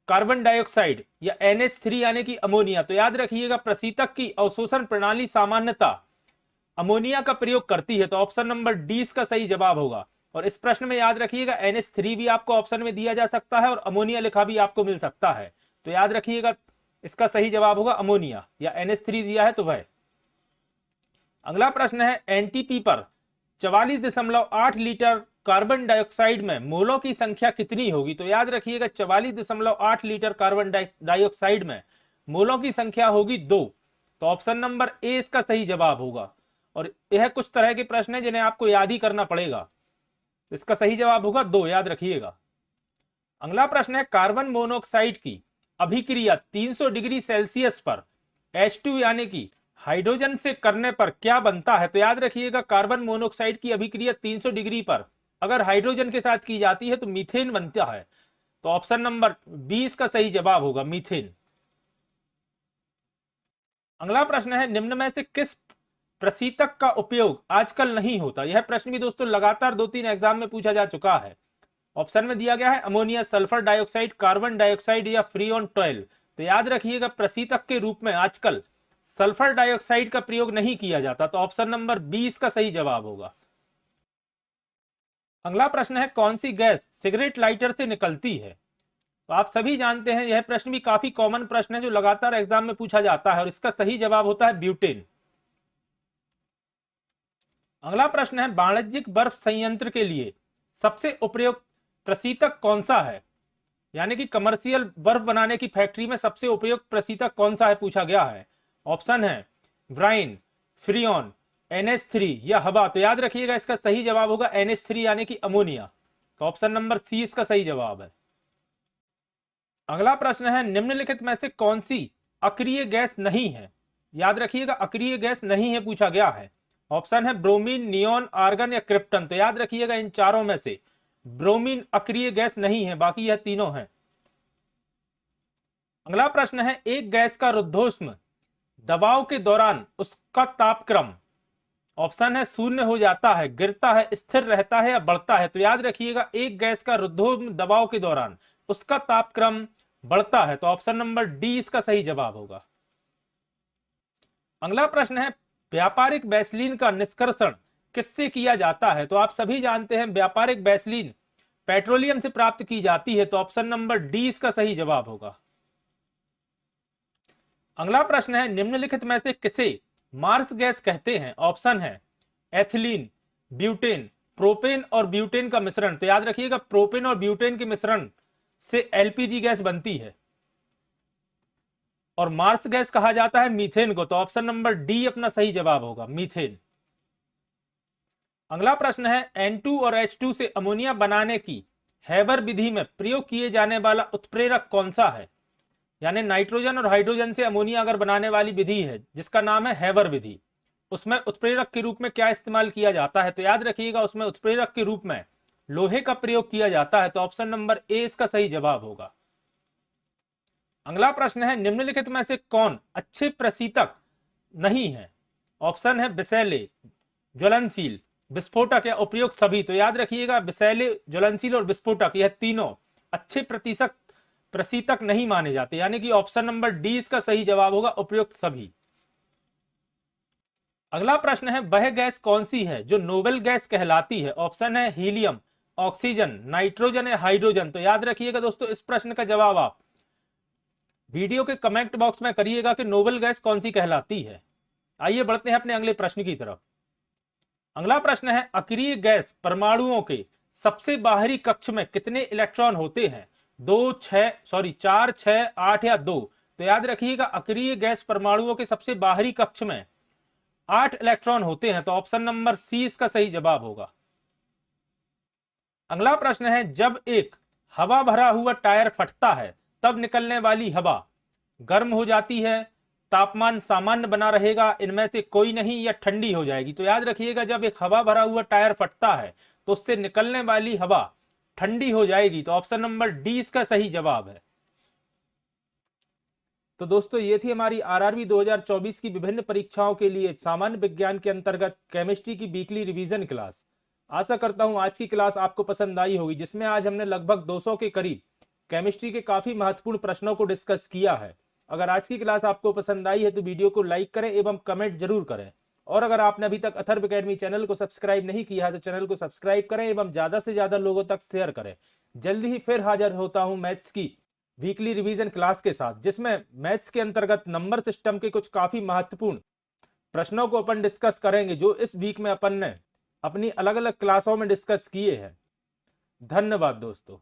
कार्बन डाइऑक्साइड, या NH3 यानी कि अमोनिया। तो याद रखिएगा प्रशीतक की अवशोषण प्रणाली सामान्यतः अमोनिया का प्रयोग करती है। तो ऑप्शन नंबर डी इसका सही जवाब होगा। और इस प्रश्न में याद रखिएगा NH3 भी आपको ऑप्शन में दिया जा सकता है और अमोनिया लिखा भी आपको मिल सकता है। तो याद रखिएगा इसका सही जवाब होगा अमोनिया, या NH3 दिया है तो वह। अगला प्रश्न है एनटीपी पर 44.8 लीटर कार्बन डाइऑक्साइड में मोलों की संख्या कितनी होगी? तो याद रखिएगा 44.8 लीटर कार्बन डाइऑक्साइड में मोलों की संख्या होगी 2। तो ऑप्शन नंबर ए इसका सही जवाब होगा। और यह कुछ तरह के प्रश्न है जिन्हें आपको याद ही करना पड़ेगा। इसका सही जवाब होगा 2, याद रखिएगा। अगला प्रश्न है कार्बन मोनोऑक्साइड की अभिक्रिया 300 डिग्री सेल्सियस पर H2 यानी कि हाइड्रोजन से करने पर क्या बनता है? तो याद रखिएगा कार्बन मोनोऑक्साइड की अभिक्रिया 300 डिग्री पर अगर हाइड्रोजन के साथ की जाती है तो मीथेन बनता है। तो ऑप्शन नंबर 20 का सही जवाब होगा मीथेन। अगला प्रश्न है निम्न में से किस प्रशीतक का उपयोग आजकल नहीं होता? यह प्रश्न भी दोस्तों लगातार 2-3 एग्जाम में पूछा जा चुका है। ऑप्शन में दिया गया है ammonia, sulphur dioxide, carbon dioxide या फ्रेऑन 12। तो याद रखिएगा प्रशीतक के रूप में आजकल सल्फर डाइऑक्साइड का प्रयोग नहीं किया जाता। तो ऑप्शन नंबर 20 का सही जवाब होगा। अगला प्रश्न है कौन सी गैस सिगरेट लाइटर से निकलती है? तो आप सभी जानते हैं यह प्रश्न भी काफी कॉमन प्रश्न है जो लगातार एग्जाम में पूछा जाता है और इसका सही जवाब होता है ब्यूटेन। अगला प्रश्न है वाणिज्यिक बर्फ संयंत्र के लिए सबसे उपयुक्त प्रशीतक कौन सा है? यानी कि कमर्शियल बर्फ बनाने की फैक्ट्री में सबसे उपयुक्त प्रशीतक कौन सा है पूछा गया है। ऑप्शन है ब्राइन, फ्रीऑन, NH3 या हवा। तो याद रखिएगा इसका सही जवाब होगा NH3 यानी कि अमोनिया। तो ऑप्शन नंबर सी इसका सही जवाब है। अगला प्रश्न है निम्नलिखित में से कौन सी अक्रिय गैस नहीं है? याद रखिएगा अक्रिय गैस नहीं है पूछा गया है। ऑप्शन है ब्रोमीन, नियोन, आर्गन या क्रिप्टन। तो याद रखिएगा इन चारों में से ब्रोमीन अक्रिय गैस नहीं है, बाकी यह तीनों हैं। अगला प्रश्न है, एक गैस का रुद्धोष्म दबाव के दौरान उसका तापक्रम, ऑप्शन है शून्य हो जाता है, गिरता है, स्थिर रहता है या बढ़ता है। तो याद रखिएगा, एक गैस का रुद्धोष्म दबाव के दौरान उसका तापक्रम बढ़ता है। तो ऑप्शन नंबर डी इसका सही जवाब होगा। अगला प्रश्न है, व्यापारिक वैसलीन का निष्कर्षण किससे किया जाता है। तो आप सभी जानते हैं व्यापारिक वैसलीन पेट्रोलियम से प्राप्त की जाती है। तो ऑप्शन नंबर डी इसका सही जवाब होगा। अगला प्रश्न है, निम्नलिखित में से किसे मार्स गैस कहते हैं। ऑप्शन है एथिलीन, ब्यूटेन, प्रोपेन और ब्यूटेन का मिश्रण। तो याद रखिएगा, प्रोपेन और ब्यूटेन के मिश्रण से एलपीजी गैस बनती है और मार्स गैस कहा जाता है मीथेन को। तो ऑप्शन नंबर डी अपना सही जवाब होगा, मीथेन। अगला प्रश्न है, N2 और H2 से अमोनिया बनाने की हैबर विधि में प्रयोग किए जाने वाला उत्प्रेरक कौन सा है। यानी नाइट्रोजन और हाइड्रोजन से अमोनिया अगर बनाने वाली विधि है जिसका नाम है हैबर विधि, उसमें उत्प्रेरक के रूप में क्या इस्तेमाल किया जाता है। तो याद रखिएगा, उसमें उत्प्रेरक के रूप में लोहे का प्रयोग किया जाता है। तो ऑप्शन नंबर ए इसका सही जवाब होगा। अगला प्रश्न है, निम्नलिखित में से कौन अच्छे प्रशीतक नहीं है। ऑप्शन है विषैले, ज्वलनशील, विस्फोटक या उपयुक्त सभी। तो याद रखिएगा, विषैले, ज्वलनशील और विस्फोटक यह तीनों अच्छे प्रशीतक नहीं माने जाते, यानी कि ऑप्शन नंबर डी इसका सही जवाब होगा, उपयुक्त सभी। अगला प्रश्न है, वह गैस कौन सी है जो नोबेल गैस कहलाती है। ऑप्शन है हीलियम, ऑक्सीजन, नाइट्रोजन या हाइड्रोजन। तो याद रखिएगा दोस्तों, इस प्रश्न का जवाब आप वीडियो के कमेंट बॉक्स में करिएगा कि नोबेल गैस कौन सी कहलाती है। आइए बढ़ते हैं अपने अगले प्रश्न की तरफ। अगला प्रश्न है, अक्रिय गैस परमाणुओं के सबसे बाहरी कक्ष में कितने इलेक्ट्रॉन होते हैं। 4, 6, 8 या 2। तो याद रखिएगा, अक्रिय गैस परमाणुओं के सबसे बाहरी कक्ष में 8 इलेक्ट्रॉन होते हैं। तो ऑप्शन नंबर सी इसका सही जवाब होगा। अगला प्रश्न है, जब एक हवा भरा हुआ टायर फटता है तब निकलने वाली हवा गर्म हो जाती है, तापमान सामान्य बना रहेगा, इनमें से कोई नहीं, या ठंडी हो जाएगी। तो याद रखिएगा, जब एक हवा भरा हुआ टायर फटता है तो उससे निकलने वाली हवा ठंडी हो जाएगी। तो ऑप्शन नंबर डी इसका सही जवाब है। तो दोस्तों, ये थी हमारी आरआरबी 2024 की विभिन्न परीक्षाओं के लिए सामान्य विज्ञान के अंतर्गत केमिस्ट्री की वीकली रिवीजन क्लास। आशा करता हूं आज की क्लास आपको पसंद आई होगी, जिसमें आज हमने लगभग 200 के करीब केमिस्ट्री के काफी महत्वपूर्ण प्रश्नों को डिस्कस किया है। अगर आज की क्लास आपको पसंद आई है तो वीडियो को लाइक करें एवं कमेंट जरूर करें। और अगर आपने अभी तक अथर्व एकेडमी चैनल को सब्सक्राइब नहीं किया है तो चैनल को सब्सक्राइब करें एवं ज्यादा से ज्यादा लोगों तक शेयर करें। जल्दी ही फिर हाजिर होता हूं मैथ्स की वीकली रिवीजन क्लास के साथ, जिसमें मैथ्स के अंतर्गत नंबर सिस्टम के कुछ काफी महत्वपूर्ण प्रश्नों को अपन डिस्कस करेंगे, जो इस वीक में अपन ने अपनी अलग अलग क्लासों में डिस्कस किए हैं। धन्यवाद दोस्तों।